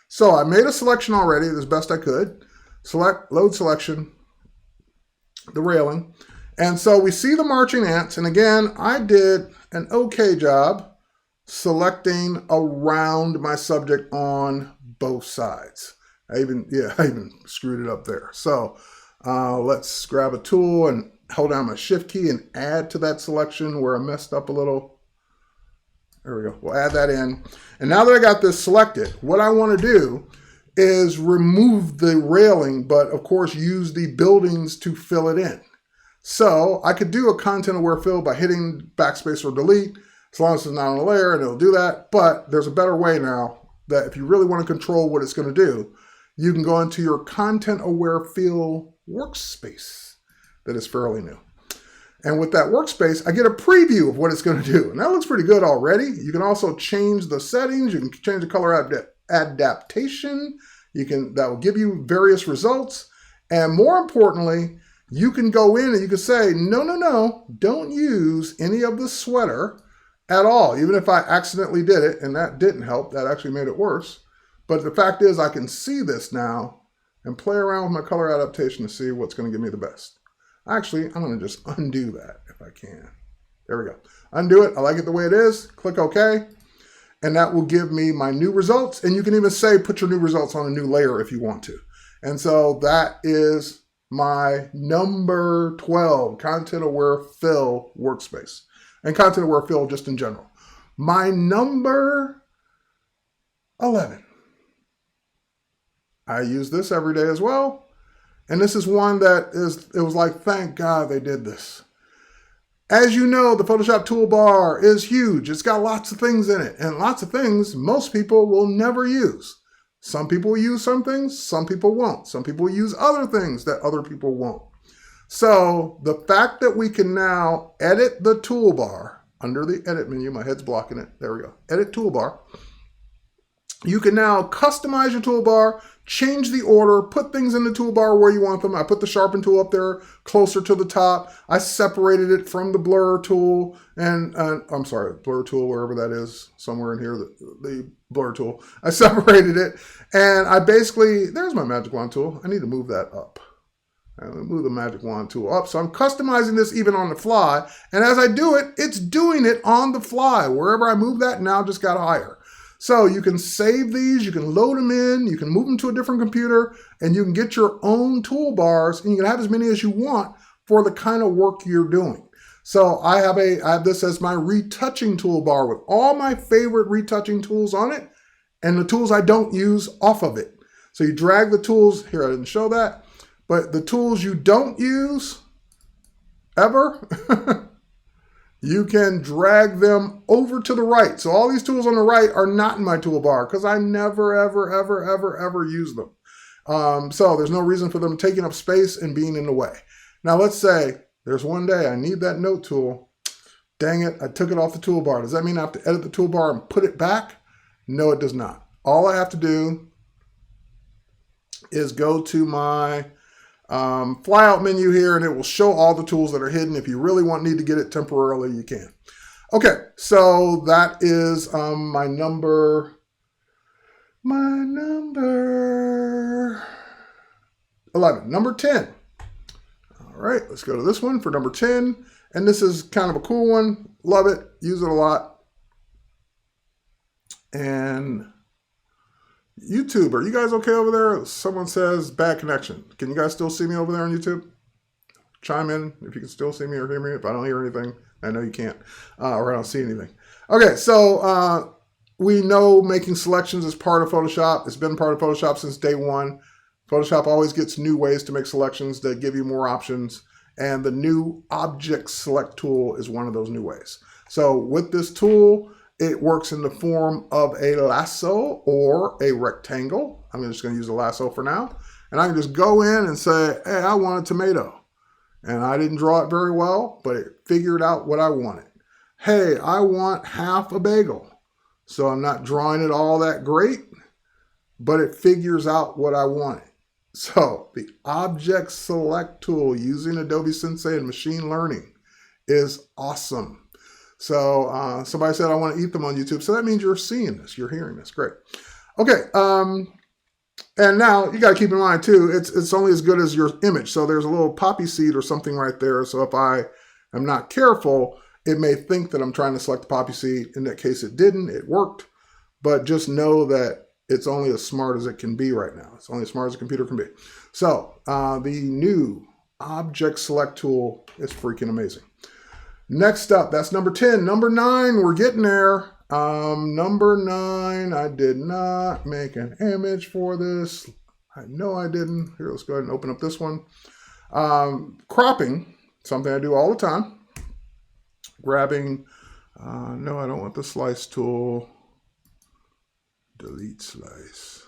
Speaker 1: So I made a selection already as best I could. Select, load selection, the railing. And so we see the marching ants. And again, I did an okay job selecting around my subject on both sides. I even screwed it up there. So let's grab a tool and hold down my shift key and add to that selection where I messed up a little. There we go. We'll add that in. And now that I got this selected, what I want to do is remove the railing, but of course use the buildings to fill it in. So I could do a content aware fill by hitting backspace or delete, as long as it's not on a layer, and it'll do that. But there's a better way now that if you really want to control what it's going to do, you can go into your content aware fill workspace that is fairly new. And with that workspace, I get a preview of what it's going to do. And that looks pretty good already. You can also change the settings. You can change the color adaptation. That will give you various results. And more importantly, you can go in and you can say, no, don't use any of the sweater at all. Even if I accidentally did it, and that didn't help, that actually made it worse. But the fact is I can see this now and play around with my color adaptation to see what's going to give me the best. Actually, I'm going to just undo that if I can. There we go. Undo it. I like it the way it is. Click OK. And that will give me my new results. And you can even say put your new results on a new layer if you want to. And so that is my number 12 content aware fill workspace. And content aware fill just in general. My number 11. I use this every day as well. And this is one that it was like, thank God they did this. As you know, the Photoshop toolbar is huge. It's got lots of things in it, and lots of things most people will never use. Some people will use some things, some people won't. Some people will use other things that other people won't. So the fact that we can now edit the toolbar under the edit menu, my head's blocking it. There we go. Edit toolbar. You can now customize your toolbar, change the order, put things in the toolbar where you want them. I put the Sharpen Tool up there closer to the top. I separated it from the Blur Tool and I'm sorry, Blur Tool, wherever that is, somewhere in here, the Blur Tool. I separated it and I basically, there's my Magic Wand tool. I need to move that up. I'm going to move the Magic Wand tool up. So I'm customizing this even on the fly. And as I do it, it's doing it on the fly. Wherever I move that, now just got higher. So you can save these, you can load them in, you can move them to a different computer, and you can get your own toolbars, and you can have as many as you want for the kind of work you're doing. So I have this as my retouching toolbar with all my favorite retouching tools on it, and the tools I don't use off of it. So you drag the tools, here I didn't show that, but the tools you don't use ever, you can drag them over to the right. So all these tools on the right are not in my toolbar because I never, ever use them. So there's no reason for them taking up space and being in the way. Now let's say there's one day I need that note tool. Dang it, I took it off the toolbar. Does that mean I have to edit the toolbar and put it back? No, it does not. All I have to do is go to my flyout menu here, and it will show all the tools that are hidden. If you really need to get it temporarily, you can. Okay, so that is my number 11. Number 10. All right, let's go to this one for number 10. And this is kind of a cool one. Love it. Use it a lot. And YouTube, are you guys okay over there? Someone says bad connection. Can you guys still see me over there on YouTube? Chime in if you can still see me or hear me. If I don't hear anything, I know you can't, or I don't see anything. Okay, so we know making selections is part of Photoshop. It's been part of Photoshop since day one. Photoshop always gets new ways to make selections that give you more options. And the new Object Select tool is one of those new ways. So with this tool, it works in the form of a lasso or a rectangle. I'm just going to use a lasso for now. And I can just go in and say, hey, I want a tomato. And I didn't draw it very well, but it figured out what I wanted. Hey, I want half a bagel. So I'm not drawing it all that great, but it figures out what I wanted. So the object select tool using Adobe Sensei and machine learning is awesome. So somebody said, I want to eat them on YouTube. So that means you're seeing this, you're hearing this. Great. Okay. And now you got to keep in mind too, it's only as good as your image. So there's a little poppy seed or something right there. So if I am not careful, it may think that I'm trying to select the poppy seed. In that case, it didn't. It worked. But just know that it's only as smart as it can be right now. It's only as smart as a computer can be. So the new object select tool is freaking amazing. Next up, that's number 10. Number 9, we're getting there. Number 9, I did not make an image for this. I know I didn't. Here, let's go ahead and open up this one. Cropping, something I do all the time. Grabbing, no, I don't want the slice tool. Delete slice.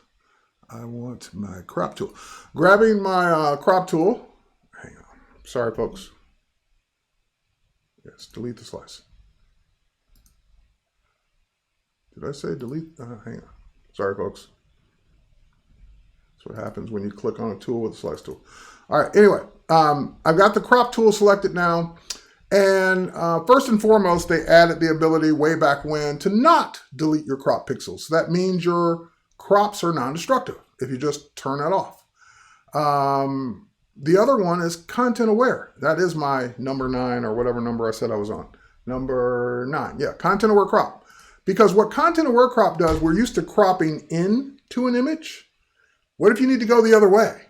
Speaker 1: I want my crop tool. Grabbing my crop tool. Hang on. Sorry, folks. Yes, delete the slice. Did I say delete? Hang on. Sorry, folks. That's what happens when you click on a tool with a slice tool. All right, anyway, I've got the crop tool selected now. And first and foremost, they added the ability way back when to not delete your crop pixels. So that means your crops are non-destructive if you just turn that off. The other one is content aware. That is my number 9 or whatever number I said I was on. Number 9, yeah, content aware crop. Because what content aware crop does, we're used to cropping into an image. What if you need to go the other way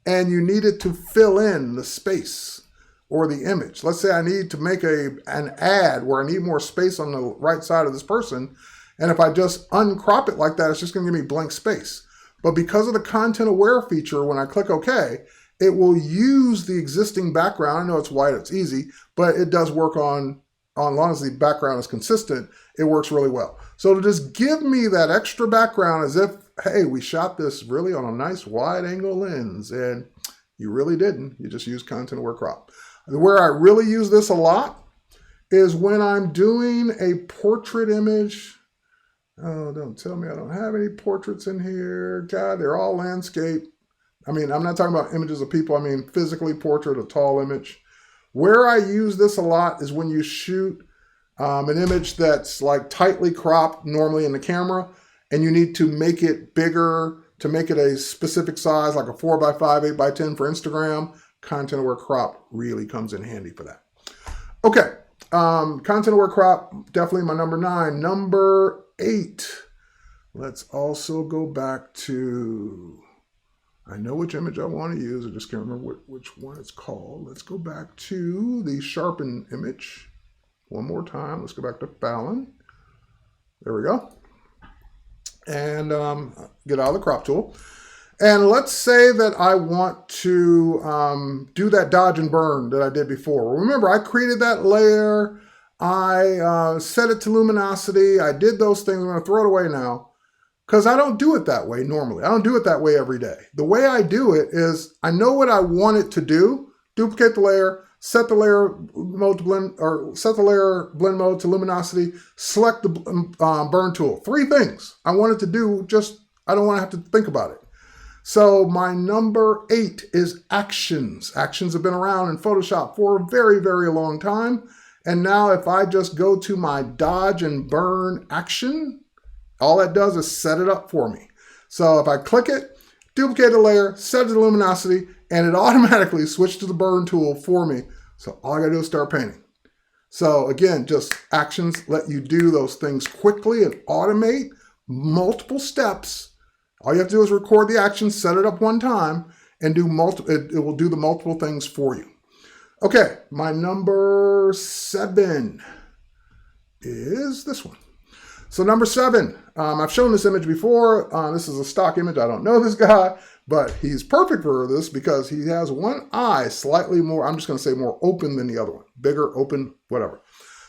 Speaker 1: and you need it to fill in the space or the image? Let's say I need to make an ad where I need more space on the right side of this person. And if I just uncrop it like that, it's just going to give me blank space. But because of the content aware feature, when I click OK, it will use the existing background. I know it's white, it's easy, but it does work on long as the background is consistent, it works really well. So it'll just give me that extra background as if, hey, we shot this really on a nice wide angle lens, and you really didn't. You just used content aware crop. Where I really use this a lot is when I'm doing a portrait image. Oh, don't tell me I don't have any portraits in here. God, they're all landscape. I mean, I'm not talking about images of people. I mean, physically portrait, a tall image. Where I use this a lot is when you shoot an image that's like tightly cropped normally in the camera, and you need to make it bigger to make it a specific size, like a 4x5, 8x10 for Instagram. Content aware crop really comes in handy for that. Okay, content aware crop, definitely my number 9. Number 8, let's also go back to, I know which image I want to use, I just can't remember which one it's called. Let's go back to the Sharpen image. One more time, let's go back to Fallon. There we go. And get out of the crop tool. And let's say that I want to do that dodge and burn that I did before. Remember, I created that layer. I set it to luminosity. I did those things. I'm going to throw it away now because I don't do it that way normally. I don't do it that way every day. The way I do it is I know what I want it to do. Duplicate the layer, set the layer mode to blend, or set the layer blend mode to luminosity, select the burn tool. 3 things I want it to do. Just I don't want to have to think about it. So my number 8 is actions. Actions have been around in Photoshop for a very, very long time. And now if I just go to my dodge and burn action, all that does is set it up for me. So if I click it, duplicate the layer, set it to luminosity, and it automatically switched to the burn tool for me. So all I gotta do is start painting. So again, just actions let you do those things quickly and automate multiple steps. All you have to do is record the action, set it up one time, and do it will do the multiple things for you. Okay, my number 7 is this one. So number 7, I've shown this image before. This is a stock image. I don't know this guy, but he's perfect for this because he has one eye slightly more, I'm just going to say more open than the other one. Bigger, open, whatever.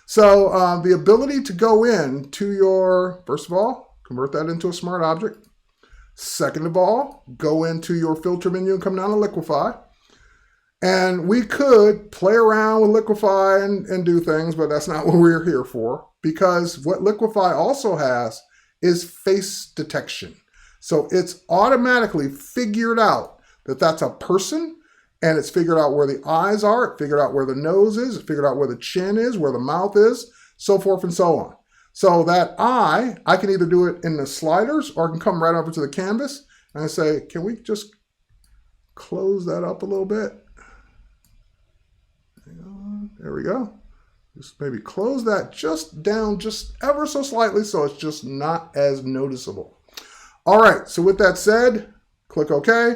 Speaker 1: So the ability to go in to your, first of all, convert that into a smart object. Second of all, go into your filter menu and come down to liquify. And we could play around with liquify and do things, but that's not what we're here for, because what liquify also has is face detection. So it's automatically figured out that that's a person, and it's figured out where the eyes are, it figured out where the nose is, it figured out where the chin is, where the mouth is, so forth and so on. So that I can either do it in the sliders or I can come right over to the canvas and I say, can we just close that up a little bit? There we go. Just maybe close that just down just ever so slightly so it's just not as noticeable. All right, so with that said, click OK.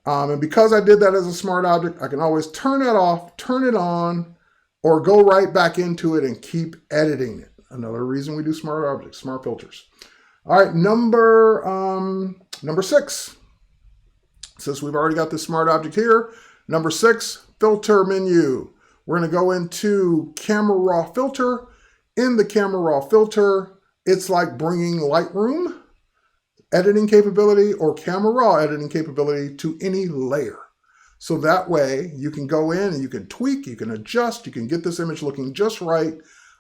Speaker 1: And because I did that as a smart object, I can always turn it off, turn it on, or go right back into it and keep editing it. Another reason we do smart objects, smart filters. All right, number 6. Since we've already got this smart object here, number 6, filter menu. We're going to go into Camera Raw Filter. In the Camera Raw Filter, it's like bringing Lightroom editing capability or Camera Raw editing capability to any layer. So that way you can go in and you can tweak, you can adjust, you can get this image looking just right.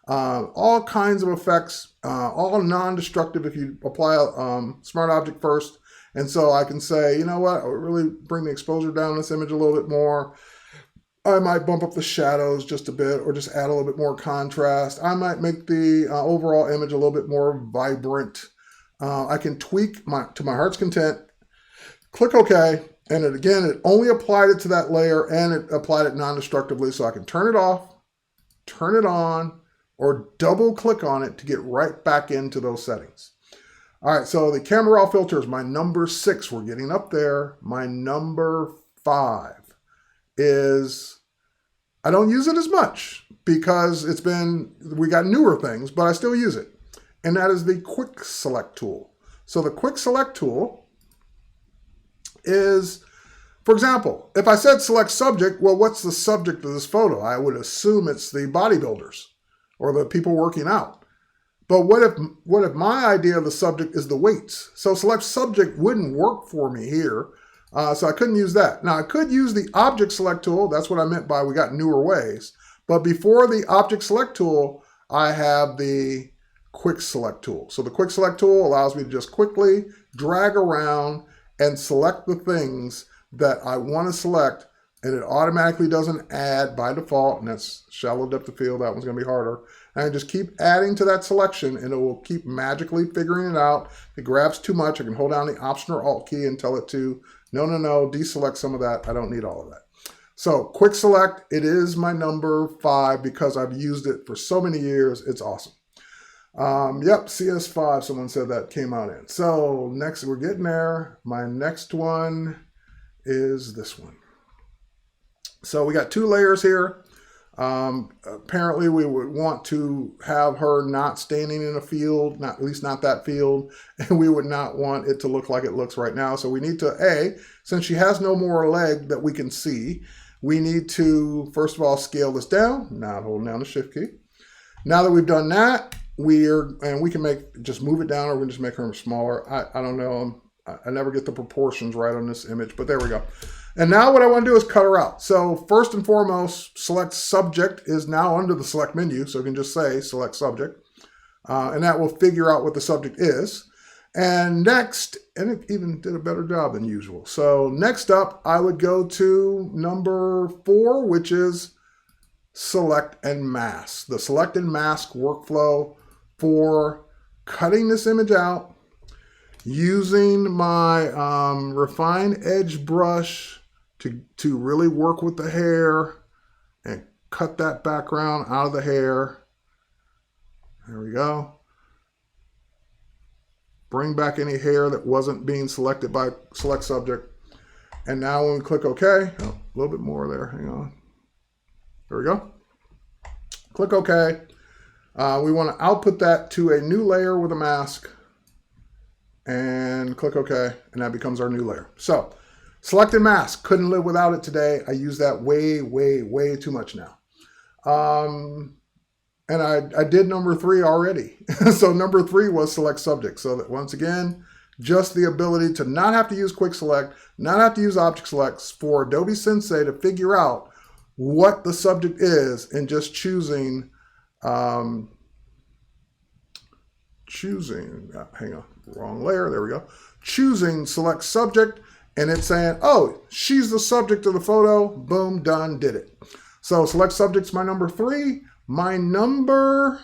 Speaker 1: All kinds of effects, all non-destructive if you apply a smart object first. And so I can say, you know what, I'll really bring the exposure down in this image a little bit more. I might bump up the shadows just a bit or just add a little bit more contrast. I might make the overall image a little bit more vibrant. I can tweak to my heart's content, click OK, and it only applied it to that layer and it applied it non-destructively, so I can turn it off, turn it on, or double click on it to get right back into those settings. All right, so the Camera Raw filter is my number 6. We're getting up there. My number 5 is, I don't use it as much because we got newer things, but I still use it. And that is the Quick Select tool. So the Quick Select tool is, for example, if I said select subject, well, what's the subject of this photo? I would assume it's the bodybuilders or the people working out. But what if my idea of the subject is the weights? So select subject wouldn't work for me here. So I couldn't use that. Now I could use the object select tool. That's what I meant by we got newer ways. But before the object select tool, I have the Quick Select tool. So the Quick Select tool allows me to just quickly drag around and select the things that I want to select, and it automatically doesn't add by default, and that's shallow depth of field. That one's going to be harder. And I just keep adding to that selection, and it will keep magically figuring it out. If it grabs too much, I can hold down the Option or Alt key and tell it to, no, deselect some of that. I don't need all of that. So Quick Select, it is my number 5 because I've used it for so many years. It's awesome. Yep, CS5, someone said that came out in. So next, we're getting there. My next one is this one. So we got 2 layers here. Apparently we would want to have her not standing in a field, at least not that field, and we would not want it to look like it looks right now. So we need to, since she has no more leg that we can see, we need to, first of all, scale this down, not holding down the Shift key. Now that we've done that, we can just move it down, or we can just make her smaller. I don't know. I never get the proportions right on this image, but there we go. And now what I want to do is cut her out. So first and foremost, select subject is now under the select menu. So you can just say select subject, and that will figure out what the subject is. And next, and it even did a better job than usual. So next up, I would go to number 4, which is select and mask. The select and mask workflow for cutting this image out using my refined edge brush to really work with the hair and cut that background out of the hair. There we go. Bring back any hair that wasn't being selected by select subject. And now when we click OK, a little bit more there, hang on. There we go. Click OK. We want to output that to a new layer with a mask. And click OK, and that becomes our new layer. So, select and mask. Couldn't live without it today. I use that way too much now. And I did number 3 already. So number 3 was select subject. So that once again, just the ability to not have to use quick select, not have to use object selects for Adobe Sensei to figure out what the subject is, and just choosing, hang on, wrong layer, there we go. Choosing select subject and it's saying, oh, she's the subject of the photo. Boom, done, did it. So select subject's my number 3. My number,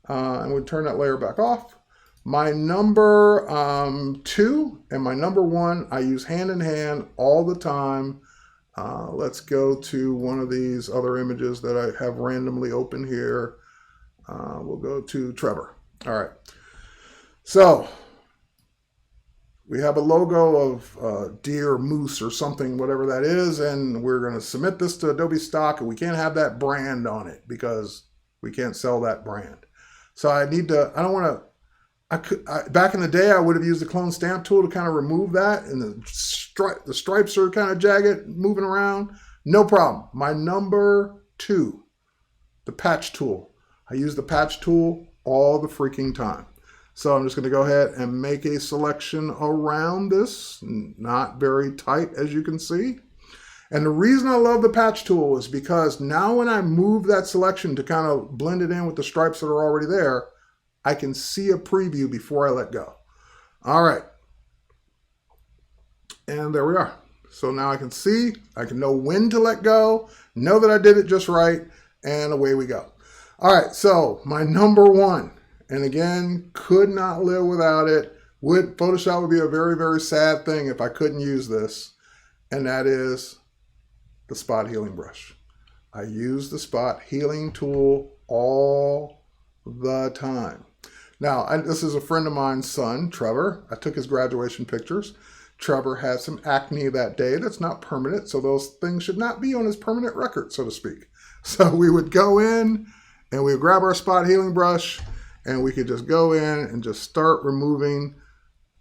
Speaker 1: and we'll turn that layer back off. My number 2 and my number 1, I use hand in hand all the time. Let's go to one of these other images that I have randomly open here. We'll go to Trevor. All right. So we have a logo of deer, moose, or something, whatever that is, and we're going to submit this to Adobe Stock, and we can't have that brand on it because we can't sell that brand. So I need to, I don't want to, back in the day, I would have used the clone stamp tool to kind of remove that, and the stripes are kind of jagged, moving around. No problem. My number 2, the patch tool. I use the patch tool all the freaking time. So I'm just going to go ahead and make a selection around this, not very tight as you can see. And the reason I love the patch tool is because now when I move that selection to kind of blend it in with the stripes that are already there, I can see a preview before I let go. All right. And there we are. So now I can see, I can know when to let go, know that I did it just right, and away we go. All right, so my number 1, and again, could not live without it. Photoshop would be a very, very sad thing if I couldn't use this, and that is the spot healing brush. I use the spot healing tool all the time. Now, this is a friend of mine's son, Trevor. I took his graduation pictures. Trevor had some acne that day that's not permanent, so those things should not be on his permanent record, so to speak. So we would go in and we would grab our spot healing brush, and we could just go in and just start removing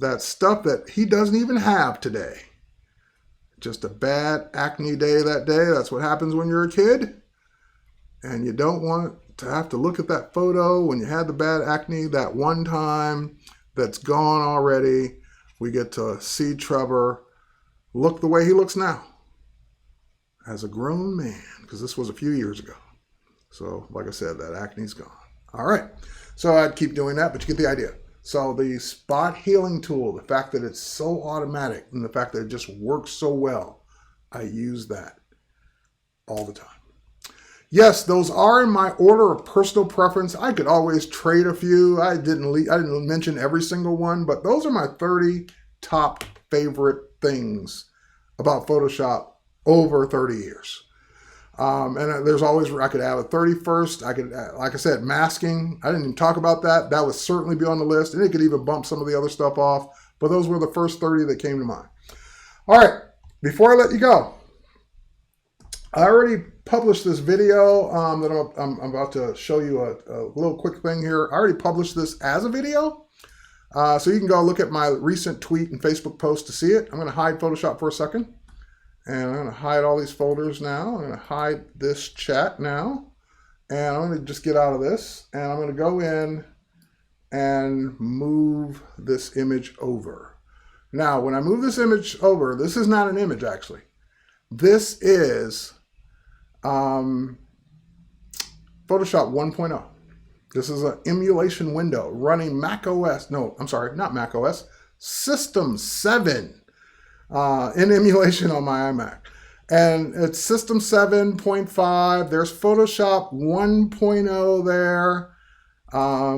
Speaker 1: that stuff that he doesn't even have today. Just a bad acne day that day. That's what happens when you're a kid. And you don't want to have to look at that photo when you had the bad acne that one time that's gone already. We get to see Trevor look the way he looks now as a grown man, because this was a few years ago. So like I said, that acne's gone. All right. So I'd keep doing that, but you get the idea. So the spot healing tool, the fact that it's so automatic and the fact that it just works so well, I use that all the time. Yes, those are in my order of personal preference. I could always trade a few. I didn't mention every single one, but those are my 30 top favorite things about Photoshop over 30 years. And there's always, I could add a 31st. I could, like I said, masking. I didn't even talk about that. That would certainly be on the list, and it could even bump some of the other stuff off. But those were the first 30 that came to mind. All right, before I let you go, I already published this video that I'm about to show you a little quick thing here. I already published this as a video. So you can go look at my recent tweet and Facebook post to see it. I'm going to hide Photoshop for a second. And I'm going to hide all these folders now. I'm going to hide this chat now. And I'm going to just get out of this. And I'm going to go in and move this image over. Now, when I move this image over, this is not an image actually. This is Photoshop 1.0. This is an emulation window running Mac OS. No, I'm sorry, not Mac OS. System 7. In emulation on my iMac. And it's System 7.5. There's Photoshop 1.0 there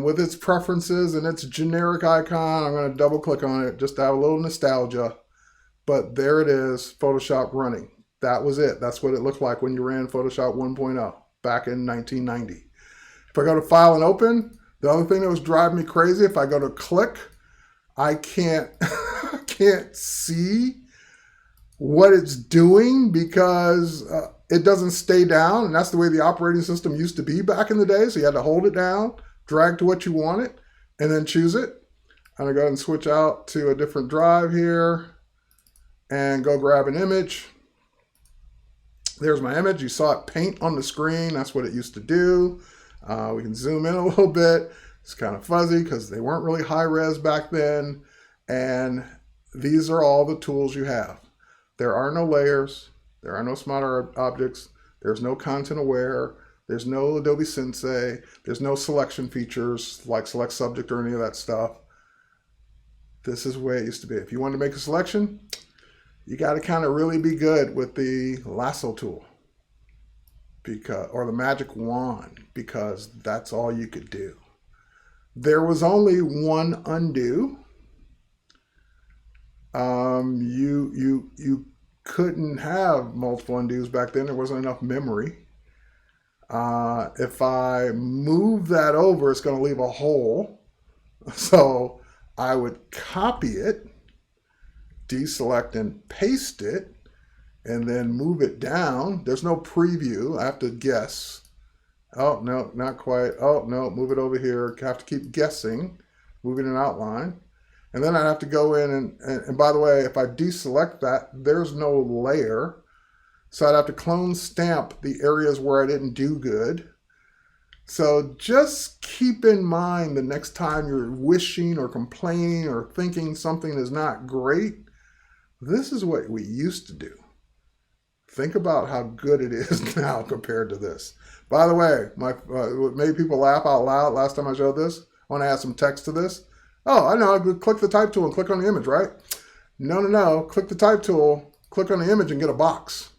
Speaker 1: with its preferences and its generic icon. I'm going to double click on it just to have a little nostalgia. But there it is, Photoshop running. That was it. That's what it looked like when you ran Photoshop 1.0 back in 1990. If I go to File and Open, the other thing that was driving me crazy, if I go to Click, I can't see what it's doing because it doesn't stay down. And that's the way the operating system used to be back in the day. So you had to hold it down, drag to what you wanted, and then choose it. I'm going to go ahead and switch out to a different drive here and go grab an image. There's my image. You saw it paint on the screen. That's what it used to do. We can zoom in a little bit. It's kind of fuzzy because they weren't really high res back then. And these are all the tools you have. There are no layers. There are no smart objects. There's no content aware. There's no Adobe Sensei. There's no selection features like select subject or any of that stuff. This is the way it used to be. If you wanted to make a selection, you got to kind of really be good with the lasso tool or the magic wand, because that's all you could do. There was only one undo. You couldn't have multiple undos back then. There wasn't enough memory. If I move that over, it's going to leave a hole. So I would copy it, deselect and paste it, and then move it down. There's no preview. I have to guess. Oh, no, not quite. Oh, no, move it over here. I have to keep guessing, moving an outline. And then I have to go in and by the way, if I deselect that, there's no layer. So I'd have to clone stamp the areas where I didn't do good. So just keep in mind the next time you're wishing or complaining or thinking something is not great, this is what we used to do. Think about how good it is now compared to this. By the way, what made people laugh out loud last time I showed this, I want to add some text to this. Oh, I know, I could click the type tool and click on the image, right? No. Click the type tool, click on the image and get a box.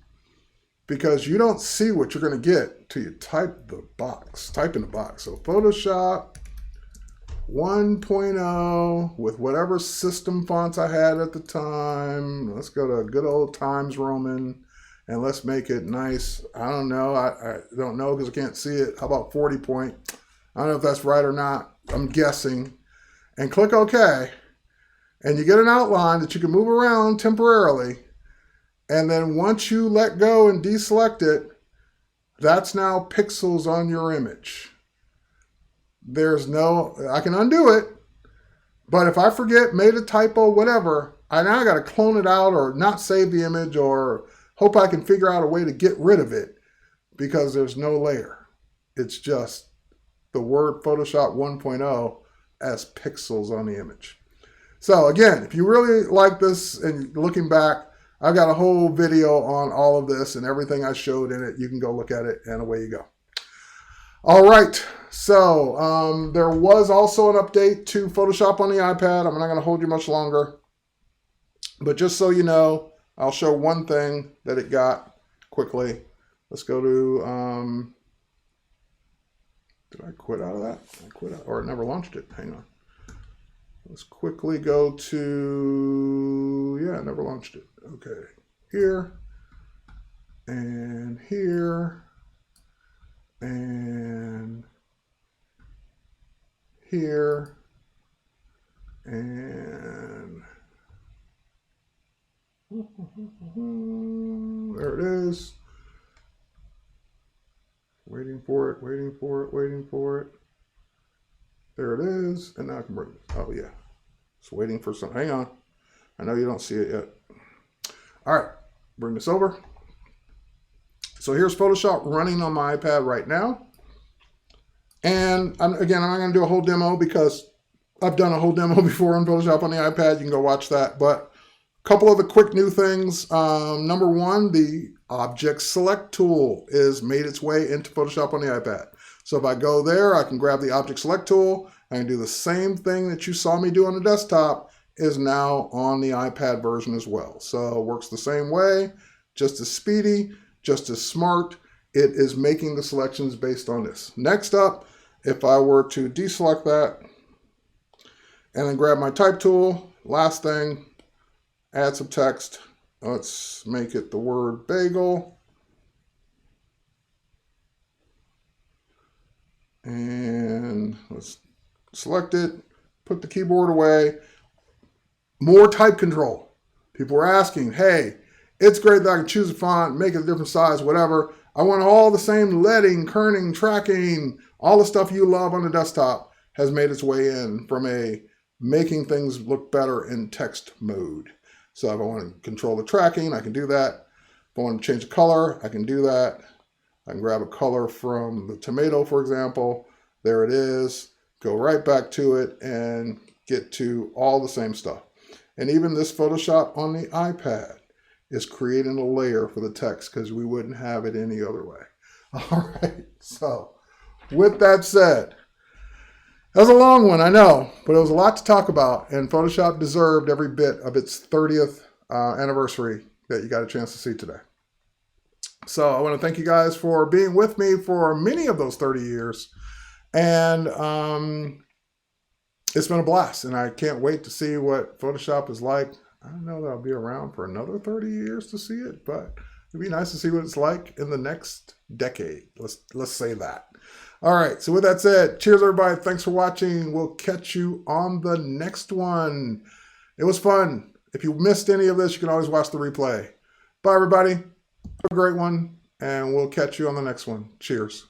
Speaker 1: Because you don't see what you're going to get till you type in the box. So Photoshop 1.0 with whatever system fonts I had at the time. Let's go to good old Times Roman and let's make it nice. I don't know. I don't know because I can't see it. How about 40 point? I don't know if that's right or not. I'm guessing. And click OK. And you get an outline that you can move around temporarily. And then once you let go and deselect it, that's now pixels on your image. I can undo it, but if I forget, made a typo, whatever, I now got to clone it out or not save the image or hope I can figure out a way to get rid of it because there's no layer. It's just the word Photoshop 1.0 as pixels on the image. So again, if you really like this and looking back, I've got a whole video on all of this and everything I showed in it. You can go look at it and away you go. All right, so there was also an update to Photoshop on the iPad. I'm not going to hold you much longer. But just so you know, I'll show one thing that it got quickly. Let's go to, did I quit out of that? I quit out, or I never launched it. Hang on. Let's quickly go to, yeah, I never launched it. Okay, here, and here, and here, and there it is. Waiting for it, waiting for it, waiting for it. There it is, and now I can bring it. Oh yeah, it's waiting for some, hang on. I know you don't see it yet. All right, bring this over. So here's Photoshop running on my iPad right now. And again, I'm not gonna do a whole demo because I've done a whole demo before on Photoshop on the iPad. You can go watch that, but a couple of the quick new things. Number one, the Object Select tool is made its way into Photoshop on the iPad. So if I go there, I can grab the Object Select tool. I can do the same thing that you saw me do on the desktop is now on the iPad version as well. So it works the same way, just as speedy, just as smart. It is making the selections based on this. Next up, if I were to deselect that and then grab my type tool, last thing, add some text. Let's make it the word bagel. And let's select it, put the keyboard away. More type control. People are asking, hey, it's great that I can choose a font, make it a different size, whatever. I want all the same leading, kerning, tracking, all the stuff you love on the desktop has made its way in from a making things look better in text mode. So if I want to control the tracking, I can do that. If I want to change the color, I can do that. I can grab a color from the tomato, for example. There it is. Go right back to it and get to all the same stuff. And even this Photoshop on the iPad is creating a layer for the text because we wouldn't have it any other way. All right, so with that said, that was a long one, I know, but it was a lot to talk about, and Photoshop deserved every bit of its 30th anniversary that you got a chance to see today. So I want to thank you guys for being with me for many of those 30 years. And it's been a blast. And I can't wait to see what Photoshop is like. I don't know that I'll be around for another 30 years to see it, but it'd be nice to see what it's like in the next decade. Let's say that. All right. So with that said, cheers, everybody. Thanks for watching. We'll catch you on the next one. It was fun. If you missed any of this, you can always watch the replay. Bye, everybody. Have a great one, and we'll catch you on the next one. Cheers.